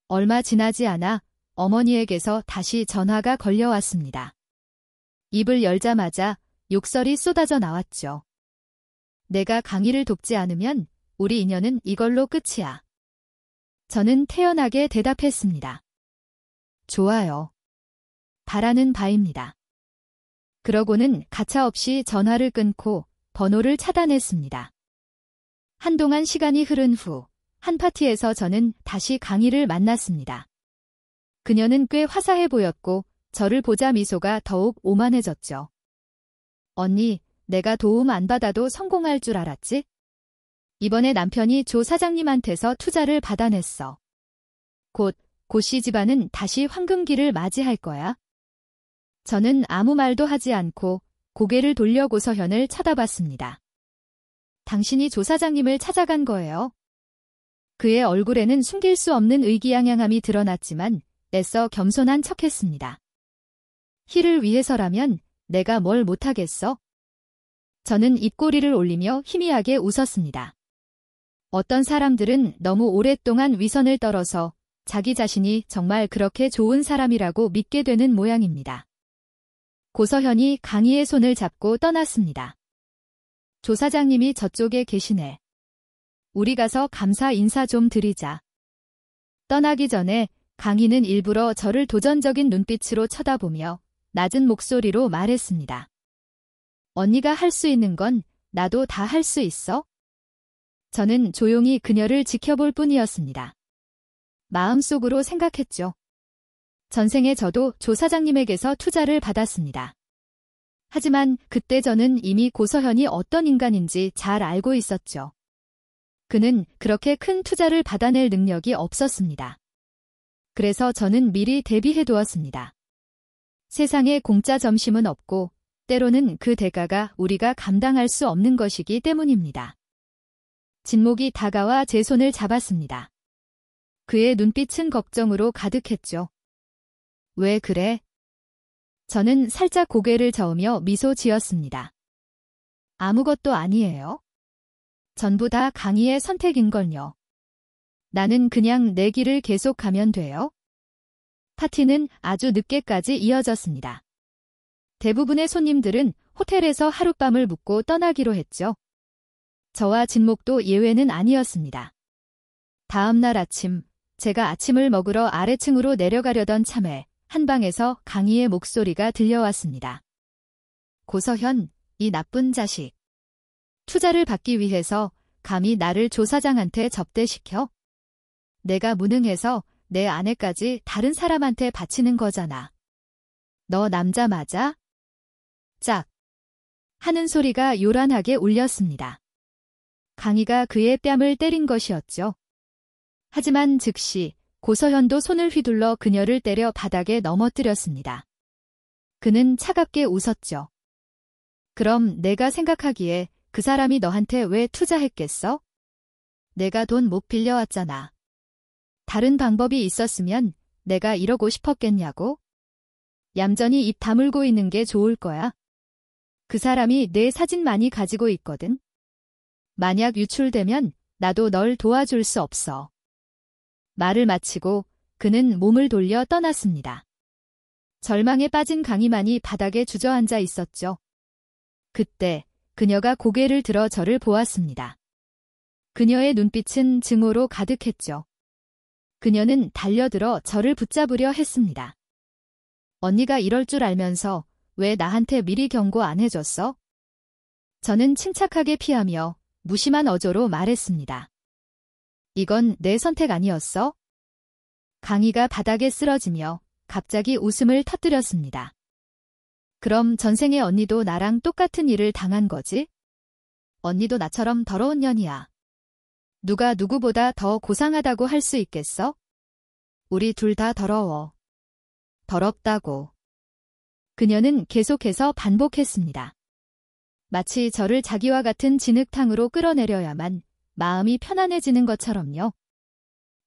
S1: 얼마 지나지 않아 어머니에게서 다시 전화가 걸려왔습니다. 입을 열자마자 욕설이 쏟아져 나왔죠. 내가 강희를 돕지 않으면 우리 인연은 이걸로 끝이야. 저는 태연하게 대답했습니다. 좋아요. 바라는 바입니다. 그러고는 가차없이 전화를 끊고 번호를 차단했습니다. 한동안 시간이 흐른 후 한 파티에서 저는 다시 강희를 만났습니다. 그녀는 꽤 화사해 보였고 저를 보자 미소가 더욱 오만해졌죠. 언니, 내가 도움 안 받아도 성공할 줄 알았지? 이번에 남편이 조 사장님한테서 투자를 받아냈어. 곧 고씨 집안은 다시 황금기를 맞이할 거야. 저는 아무 말도 하지 않고 고개를 돌려 고서현을 쳐다봤습니다. 당신이 조 사장님을 찾아간 거예요? 그의 얼굴에는 숨길 수 없는 의기양양함이 드러났지만 애써 겸손한 척했습니다. 희를 위해서라면 내가 뭘 못하겠어? 저는 입꼬리를 올리며 희미하게 웃었습니다. 어떤 사람들은 너무 오랫동안 위선을 떨어서 자기 자신이 정말 그렇게 좋은 사람이라고 믿게 되는 모양입니다. 고서현이 강희의 손을 잡고 떠났습니다. 조 사장님이 저쪽에 계시네. 우리 가서 감사 인사 좀 드리자. 떠나기 전에 강희는 일부러 저를 도전적인 눈빛으로 쳐다보며 낮은 목소리로 말했습니다. 언니가 할 수 있는 건 나도 다 할 수 있어? 저는 조용히 그녀를 지켜볼 뿐이었습니다. 마음속으로 생각했죠. 전생에 저도 조 사장님에게서 투자를 받았습니다. 하지만 그때 저는 이미 고서현이 어떤 인간인지 잘 알고 있었죠. 그는 그렇게 큰 투자를 받아낼 능력이 없었습니다. 그래서 저는 미리 대비해두었습니다. 세상에 공짜 점심은 없고 때로는 그 대가가 우리가 감당할 수 없는 것이기 때문입니다. 진목이 다가와 제 손을 잡았습니다. 그의 눈빛은 걱정으로 가득했죠. 왜 그래? 저는 살짝 고개를 저으며 미소 지었습니다. 아무것도 아니에요. 전부 다 강희의 선택인걸요. 나는 그냥 내 길을 계속 가면 돼요. 파티는 아주 늦게까지 이어졌습니다. 대부분의 손님들은 호텔에서 하룻밤을 묵고 떠나기로 했죠. 저와 진목도 예외는 아니었습니다. 다음 날 아침, 제가 아침을 먹으러 아래층으로 내려가려던 참에 한 방에서 강희의 목소리가 들려왔습니다. 고서현, 이 나쁜 자식. 투자를 받기 위해서 감히 나를 조 사장한테 접대시켜? 내가 무능해서 내 아내까지 다른 사람한테 바치는 거잖아. 너 남자 맞아? 짝! 하는 소리가 요란하게 울렸습니다. 강희가 그의 뺨을 때린 것이었죠. 하지만 즉시 고서현도 손을 휘둘러 그녀를 때려 바닥에 넘어뜨렸습니다. 그는 차갑게 웃었죠. 그럼 내가 생각하기에 그 사람이 너한테 왜 투자했겠어? 내가 돈 못 빌려왔잖아. 다른 방법이 있었으면 내가 이러고 싶었겠냐고? 얌전히 입 다물고 있는 게 좋을 거야. 그 사람이 내 사진 많이 가지고 있거든. 만약 유출되면 나도 널 도와줄 수 없어. 말을 마치고 그는 몸을 돌려 떠났습니다. 절망에 빠진 강희만이 바닥에 주저앉아 있었죠. 그때 그녀가 고개를 들어 저를 보았습니다. 그녀의 눈빛은 증오로 가득했죠. 그녀는 달려들어 저를 붙잡으려 했습니다. 언니가 이럴 줄 알면서 왜 나한테 미리 경고 안 해줬어? 저는 침착하게 피하며 무심한 어조로 말했습니다. 이건 내 선택 아니었어? 강희가 바닥에 쓰러지며 갑자기 웃음을 터뜨렸습니다. 그럼 전생에 언니도 나랑 똑같은 일을 당한 거지? 언니도 나처럼 더러운 년이야. 누가 누구보다 더 고상하다고 할 수 있겠어? 우리 둘 다 더러워. 더럽다고. 그녀는 계속해서 반복했습니다. 마치 저를 자기와 같은 진흙탕으로 끌어내려야만 마음이 편안해지는 것처럼요.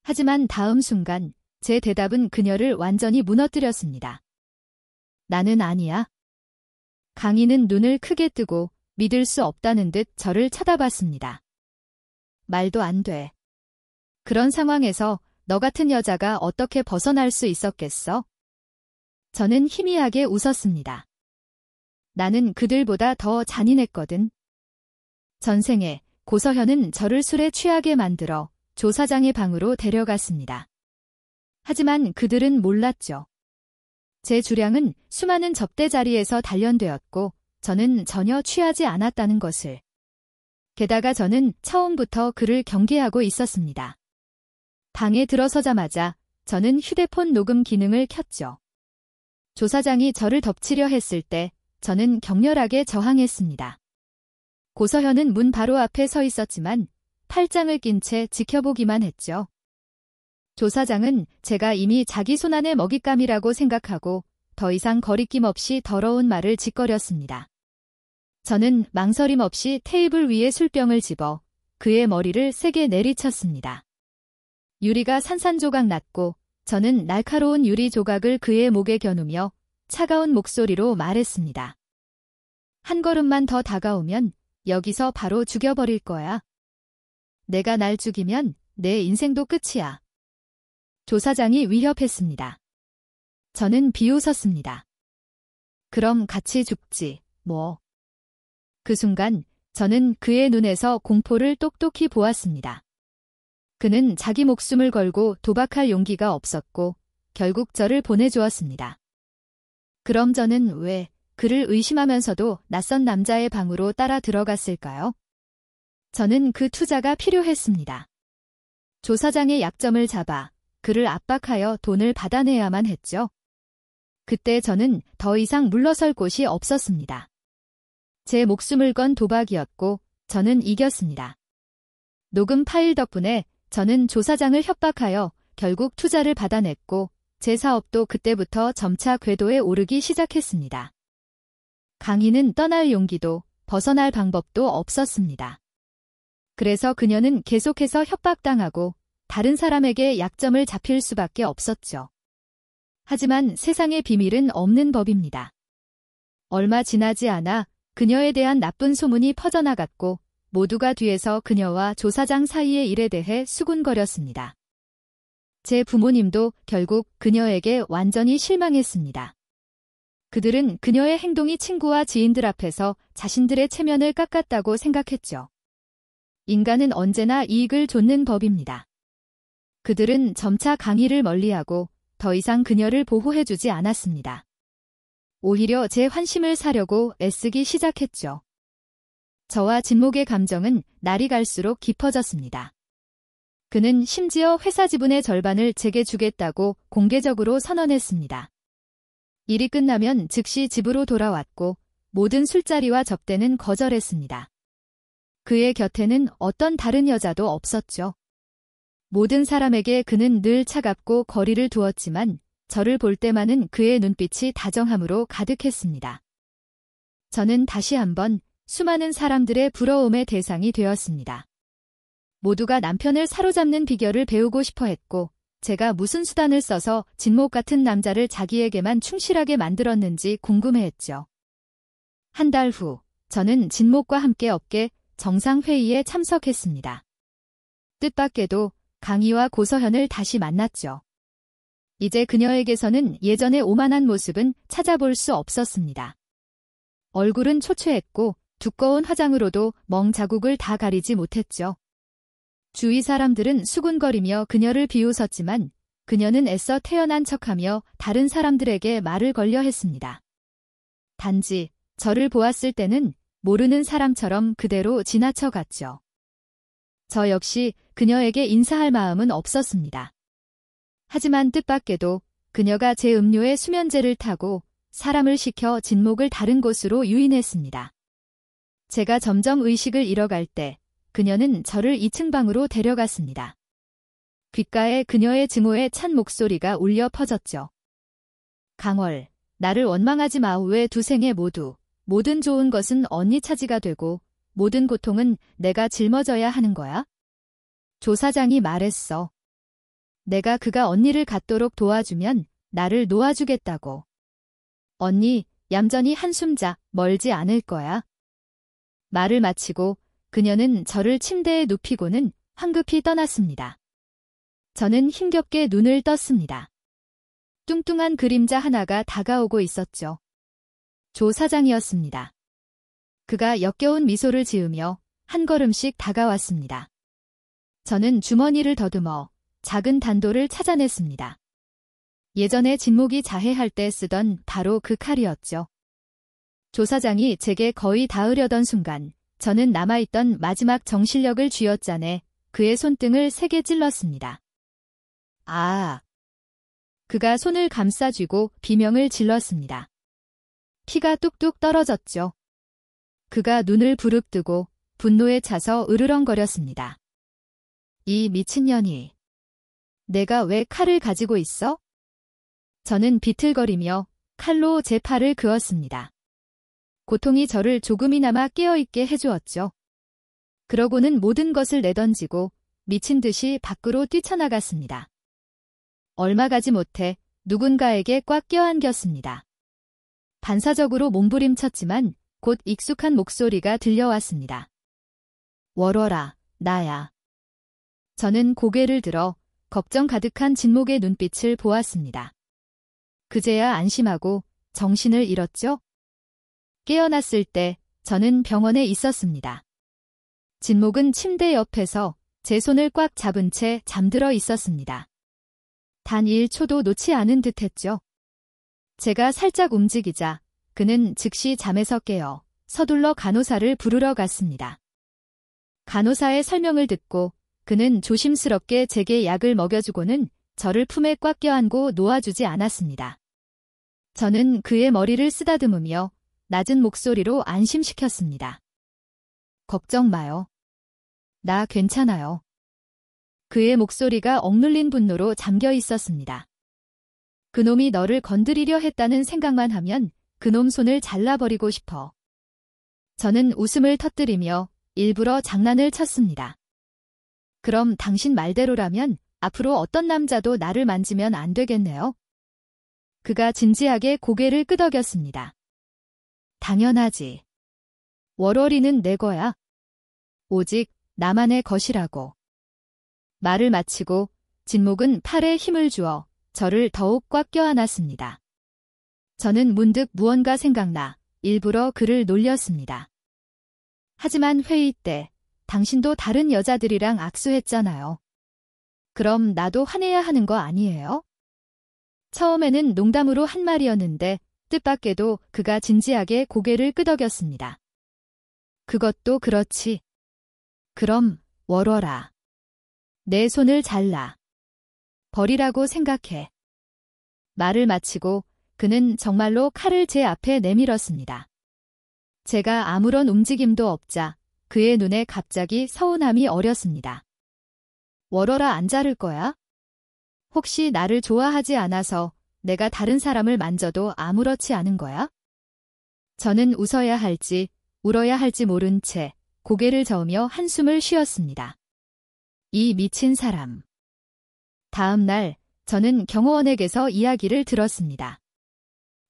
S1: 하지만 다음 순간 제 대답은 그녀를 완전히 무너뜨렸습니다. 나는 아니야. 강희는 눈을 크게 뜨고 믿을 수 없다는 듯 저를 쳐다봤습니다. 말도 안 돼. 그런 상황에서 너 같은 여자가 어떻게 벗어날 수 있었겠어? 저는 희미하게 웃었습니다. 나는 그들보다 더 잔인했거든. 전생에 고서현은 저를 술에 취하게 만들어 조 사장의 방으로 데려갔습니다. 하지만 그들은 몰랐죠. 제 주량은 수많은 접대 자리에서 단련되었고 저는 전혀 취하지 않았다는 것을. 게다가 저는 처음부터 그를 경계하고 있었습니다. 방에 들어서자마자 저는 휴대폰 녹음 기능을 켰죠. 조 사장이 저를 덮치려 했을 때 저는 격렬하게 저항했습니다. 고서현은 문 바로 앞에 서 있었지만 팔짱을 낀 채 지켜보기만 했죠. 조 사장은 제가 이미 자기 손안의 먹잇감이라고 생각하고 더 이상 거리낌 없이 더러운 말을 짓거렸습니다. 저는 망설임 없이 테이블 위에 술병을 집어 그의 머리를 세게 내리쳤습니다. 유리가 산산조각 났고 저는 날카로운 유리 조각을 그의 목에 겨누며 차가운 목소리로 말했습니다. 한 걸음만 더 다가오면 여기서 바로 죽여버릴 거야. 내가 날 죽이면 내 인생도 끝이야. 조 사장이 위협했습니다. 저는 비웃었습니다. 그럼 같이 죽지, 뭐. 그 순간 저는 그의 눈에서 공포를 똑똑히 보았습니다. 그는 자기 목숨을 걸고 도박할 용기가 없었고 결국 저를 보내주었습니다. 그럼 저는 왜 그를 의심하면서도 낯선 남자의 방으로 따라 들어갔을까요? 저는 그 투자가 필요했습니다. 조 사장의 약점을 잡아 그를 압박하여 돈을 받아내야만 했죠. 그때 저는 더 이상 물러설 곳이 없었습니다. 제 목숨을 건 도박이었고 저는 이겼습니다. 녹음 파일 덕분에 저는 조 사장을 협박하여 결국 투자를 받아냈고 제 사업도 그때부터 점차 궤도에 오르기 시작했습니다. 강희는 떠날 용기도 벗어날 방법도 없었습니다. 그래서 그녀는 계속해서 협박당하고 다른 사람에게 약점을 잡힐 수밖에 없었죠. 하지만 세상의 비밀은 없는 법입니다. 얼마 지나지 않아 그녀에 대한 나쁜 소문이 퍼져나갔고 모두가 뒤에서 그녀와 조 사장 사이의 일에 대해 수군거렸습니다. 제 부모님도 결국 그녀에게 완전히 실망했습니다. 그들은 그녀의 행동이 친구와 지인들 앞에서 자신들의 체면을 깎았다고 생각했죠. 인간은 언제나 이익을 좇는 법입니다. 그들은 점차 강희를 멀리하고 더 이상 그녀를 보호해주지 않았습니다. 오히려 제 환심을 사려고 애쓰기 시작했죠. 저와 진목의 감정은 날이 갈수록 깊어졌습니다. 그는 심지어 회사 지분의 절반을 제게 주겠다고 공개적으로 선언했습니다. 일이 끝나면 즉시 집으로 돌아왔고 모든 술자리와 접대는 거절했습니다. 그의 곁에는 어떤 다른 여자도 없었죠. 모든 사람에게 그는 늘 차갑고 거리를 두었지만 저를 볼 때만은 그의 눈빛이 다정함으로 가득했습니다. 저는 다시 한번 수많은 사람들의 부러움의 대상이 되었습니다. 모두가 남편을 사로잡는 비결을 배우고 싶어 했고 제가 무슨 수단을 써서 진목 같은 남자를 자기에게만 충실하게 만들었는지 궁금해했죠. 한 달 후 저는 진목과 함께 업계 정상회의에 참석했습니다. 뜻밖에도 강희와 고서현을 다시 만났죠. 이제 그녀에게서는 예전의 오만한 모습은 찾아볼 수 없었습니다. 얼굴은 초췌했고 두꺼운 화장으로도 멍 자국을 다 가리지 못했죠. 주위 사람들은 수군거리며 그녀를 비웃었지만 그녀는 애써 태어난 척하며 다른 사람들에게 말을 걸려 했습니다. 단지 저를 보았을 때는 모르는 사람처럼 그대로 지나쳐갔죠. 저 역시 그녀에게 인사할 마음은 없었습니다. 하지만 뜻밖에도 그녀가 제 음료에 수면제를 타고 사람을 시켜 진목을 다른 곳으로 유인했습니다. 제가 점점 의식을 잃어갈 때 그녀는 저를 2층 방으로 데려갔습니다. 귓가에 그녀의 증오에 찬 목소리가 울려 퍼졌죠. 강월, 나를 원망하지 마. 왜 두 생에 모두 모든 좋은 것은 언니 차지가 되고 모든 고통은 내가 짊어져야 하는 거야? 조 사장이 말했어. 내가 그가 언니를 갖도록 도와주면 나를 놓아주겠다고. 언니, 얌전히 한숨 자. 멀지 않을 거야. 말을 마치고 그녀는 저를 침대에 눕히고는 황급히 떠났습니다. 저는 힘겹게 눈을 떴습니다. 뚱뚱한 그림자 하나가 다가오고 있었죠. 조 사장이었습니다. 그가 역겨운 미소를 지으며 한 걸음씩 다가왔습니다. 저는 주머니를 더듬어 작은 단도를 찾아냈습니다. 예전에 진목이 자해할 때 쓰던 바로 그 칼이었죠. 조사장이 제게 거의 닿으려던 순간 저는 남아있던 마지막 정신력을 쥐어짜내 그의 손등을 세게 찔렀습니다. 아! 그가 손을 감싸쥐고 비명을 질렀습니다. 피가 뚝뚝 떨어졌죠. 그가 눈을 부릅뜨고 분노에 차서 으르렁거렸습니다. 이 미친년이. 내가 왜 칼을 가지고 있어? 저는 비틀거리며 칼로 제 팔을 그었습니다. 고통이 저를 조금이나마 깨어있게 해주었죠. 그러고는 모든 것을 내던지고 미친 듯이 밖으로 뛰쳐나갔습니다. 얼마 가지 못해 누군가에게 꽉 껴안겼습니다. 반사적으로 몸부림쳤지만 곧 익숙한 목소리가 들려왔습니다. 월월아, 나야. 저는 고개를 들어 걱정 가득한 진목의 눈빛을 보았습니다. 그제야 안심하고 정신을 잃었죠? 깨어났을 때 저는 병원에 있었습니다. 진목은 침대 옆에서 제 손을 꽉 잡은 채 잠들어 있었습니다. 단 1초도 놓지 않은 듯했죠. 제가 살짝 움직이자 그는 즉시 잠에서 깨어 서둘러 간호사를 부르러 갔습니다. 간호사의 설명을 듣고 그는 조심스럽게 제게 약을 먹여주고는 저를 품에 꽉 껴안고 놓아주지 않았습니다. 저는 그의 머리를 쓰다듬으며 낮은 목소리로 안심시켰습니다. 걱정 마요. 나 괜찮아요. 그의 목소리가 억눌린 분노로 잠겨 있었습니다. 그놈이 너를 건드리려 했다는 생각만 하면 그놈 손을 잘라버리고 싶어. 저는 웃음을 터뜨리며 일부러 장난을 쳤습니다. 그럼 당신 말대로라면 앞으로 어떤 남자도 나를 만지면 안 되겠네요. 그가 진지하게 고개를 끄덕였습니다. 당연하지. 월월이는 내 거야. 오직 나만의 것이라고. 말을 마치고 진목은 팔에 힘을 주어 저를 더욱 꽉 껴안았습니다. 저는 문득 무언가 생각나 일부러 그를 놀렸습니다. 하지만 회의 때 당신도 다른 여자들이랑 악수했잖아요. 그럼 나도 화내야 하는 거 아니에요? 처음에는 농담으로 한 말이었는데 뜻밖에도 그가 진지하게 고개를 끄덕였습니다. 그것도 그렇지. 그럼 월월아. 내 손을 잘라. 버리라고 생각해. 말을 마치고 그는 정말로 칼을 제 앞에 내밀었습니다. 제가 아무런 움직임도 없자 그의 눈에 갑자기 서운함이 어렸습니다. 월월아 안 자를 거야? 혹시 나를 좋아하지 않아서 내가 다른 사람을 만져도 아무렇지 않은 거야? 저는 웃어야 할지 울어야 할지 모른 채 고개를 저으며 한숨을 쉬었습니다. 이 미친 사람. 다음 날 저는 경호원에게서 이야기를 들었습니다.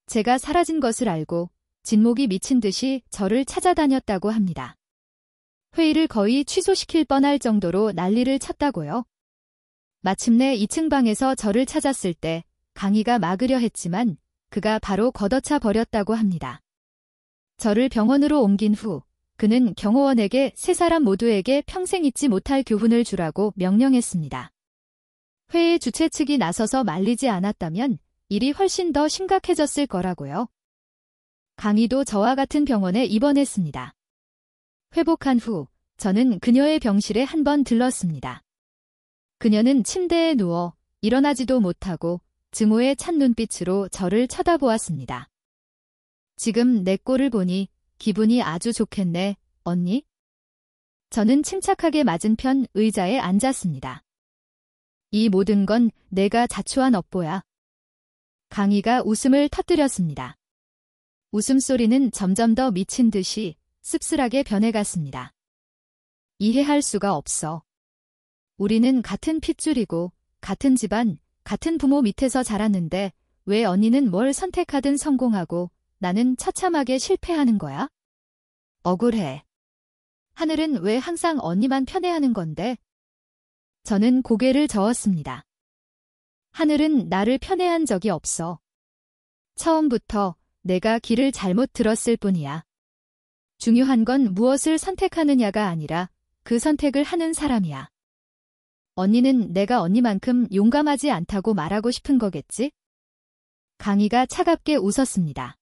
S1: 제가 사라진 것을 알고 진목이 미친 듯이 저를 찾아다녔다고 합니다. 회의를 거의 취소시킬 뻔할 정도로 난리를 쳤다고요. 마침내 2층 방에서 저를 찾았을 때 강의가 막으려 했지만 그가 바로 걷어차 버렸다고 합니다. 저를 병원으로 옮긴 후 그는 경호원에게 세 사람 모두에게 평생 잊지 못할 교훈을 주라고 명령했습니다. 회의 주최 측이 나서서 말리지 않았다면 일이 훨씬 더 심각해졌을 거라고요. 강희도 저와 같은 병원에 입원했습니다. 회복한 후 저는 그녀의 병실에 한번 들렀습니다. 그녀는 침대에 누워 일어나지도 못하고 증오의 찬 눈빛으로 저를 쳐다보았습니다. 지금 내 꼴을 보니 기분이 아주 좋겠네, 언니? 저는 침착하게 맞은편 의자에 앉았습니다. 이 모든 건 내가 자초한 업보야. 강희가 웃음을 터뜨렸습니다. 웃음소리는 점점 더 미친 듯이 씁쓸하게 변해갔습니다. 이해할 수가 없어. 우리는 같은 핏줄이고 같은 집안, 같은 부모 밑에서 자랐는데 왜 언니는 뭘 선택하든 성공하고 나는 처참하게 실패하는 거야? 억울해. 하늘은 왜 항상 언니만 편애하는 건데? 저는 고개를 저었습니다. 하늘은 나를 편애한 적이 없어. 처음부터 내가 길을 잘못 들었을 뿐이야. 중요한 건 무엇을 선택하느냐가 아니라 그 선택을 하는 사람이야. 언니는 내가 언니만큼 용감하지 않다고 말하고 싶은 거겠지? 강희가 차갑게 웃었습니다.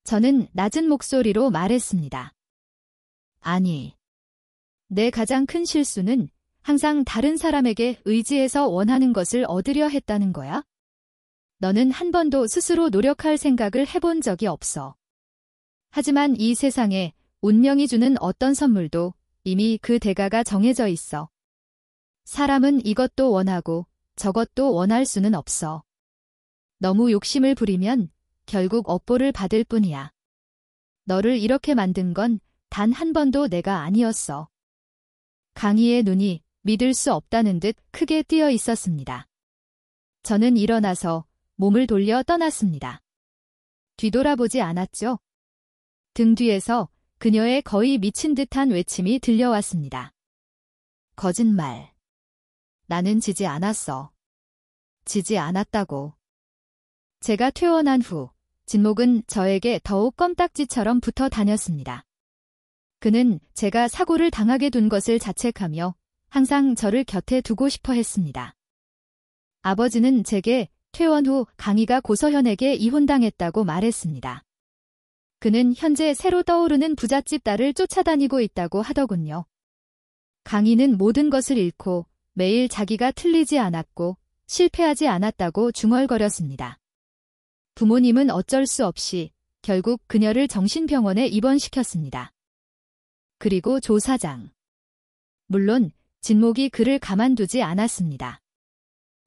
S1: 저는 낮은 목소리로 말했습니다. 아니. 내 가장 큰 실수는 항상 다른 사람에게 의지해서 원하는 것을 얻으려 했다는 거야? 너는 한 번도 스스로 노력할 생각을 해본 적이 없어. 하지만 이 세상에 운명이 주는 어떤 선물도 이미 그 대가가 정해져 있어. 사람은 이것도 원하고 저것도 원할 수는 없어. 너무 욕심을 부리면 결국 업보를 받을 뿐이야. 너를 이렇게 만든 건 단 한 번도 내가 아니었어. 강희의 눈이 믿을 수 없다는 듯 크게 띄어 있었습니다. 저는 일어나서 몸을 돌려 떠났습니다. 뒤돌아보지 않았죠. 등 뒤에서 그녀의 거의 미친 듯한 외침이 들려왔습니다. 거짓말. 나는 지지 않았어. 지지 않았다고. 제가 퇴원한 후 진목은 저에게 더욱 껌딱지처럼 붙어 다녔습니다. 그는 제가 사고를 당하게 둔 것을 자책하며 항상 저를 곁에 두고 싶어 했습니다. 아버지는 제게 퇴원 후 강희가 고서현에게 이혼당했다고 말했습니다. 그는 현재 새로 떠오르는 부잣집 딸을 쫓아다니고 있다고 하더군요. 강희는 모든 것을 잃고 매일 자기가 틀리지 않았고 실패하지 않았다고 중얼거렸습니다. 부모님은 어쩔 수 없이 결국 그녀를 정신병원에 입원시켰습니다. 그리고 조 사장. 물론 진목이 그를 가만두지 않았습니다.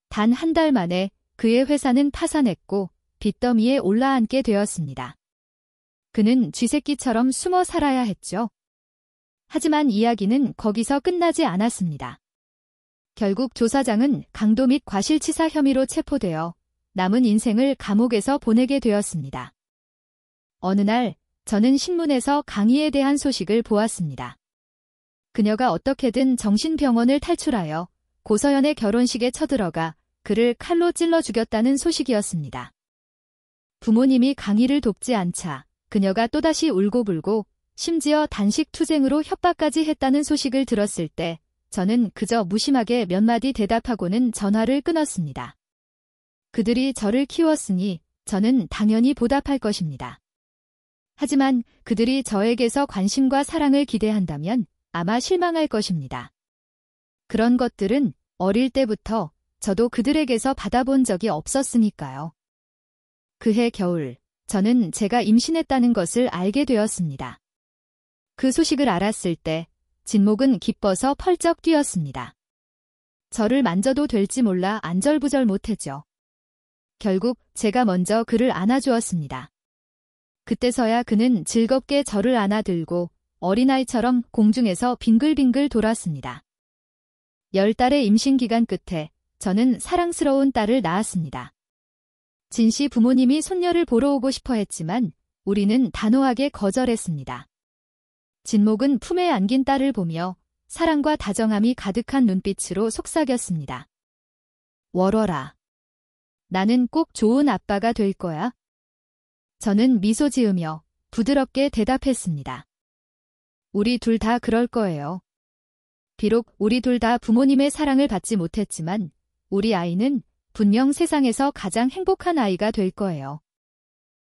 S1: 단 한 달 만에 그의 회사는 파산했고 빚더미에 올라앉게 되었습니다. 그는 쥐새끼처럼 숨어 살아야 했죠. 하지만 이야기는 거기서 끝나지 않았습니다. 결국 조 사장은 강도 및 과실치사 혐의로 체포되어 남은 인생을 감옥에서 보내게 되었습니다. 어느 날 저는 신문에서 강희에 대한 소식을 보았습니다. 그녀가 어떻게든 정신병원을 탈출하여 고서연의 결혼식에 쳐들어가 그를 칼로 찔러 죽였다는 소식이었습니다. 부모님이 강희를 돕지 않자 그녀가 또다시 울고불고 심지어 단식 투쟁으로 협박까지 했다는 소식을 들었을 때 저는 그저 무심하게 몇 마디 대답하고는 전화를 끊었습니다. 그들이 저를 키웠으니 저는 당연히 보답할 것입니다. 하지만 그들이 저에게서 관심과 사랑을 기대한다면 아마 실망할 것입니다. 그런 것들은 어릴 때부터 저도 그들에게서 받아본 적이 없었으니까요. 그해 겨울, 저는 제가 임신했다는 것을 알게 되었습니다. 그 소식을 알았을 때 진목은 기뻐서 펄쩍 뛰었습니다. 저를 만져도 될지 몰라 안절부절 못했죠. 결국 제가 먼저 그를 안아주었습니다. 그때서야 그는 즐겁게 저를 안아들고 어린아이처럼 공중에서 빙글빙글 돌았습니다. 10달의 임신 기간 끝에 저는 사랑스러운 딸을 낳았습니다. 진씨 부모님이 손녀를 보러 오고 싶어 했지만 우리는 단호하게 거절했습니다. 진목은 품에 안긴 딸을 보며 사랑과 다정함이 가득한 눈빛으로 속삭였습니다. 월월아. 나는 꼭 좋은 아빠가 될 거야. 저는 미소 지으며 부드럽게 대답했습니다. 우리 둘 다 그럴 거예요. 비록 우리 둘 다 부모님의 사랑을 받지 못했지만 우리 아이는 분명 세상에서 가장 행복한 아이가 될 거예요.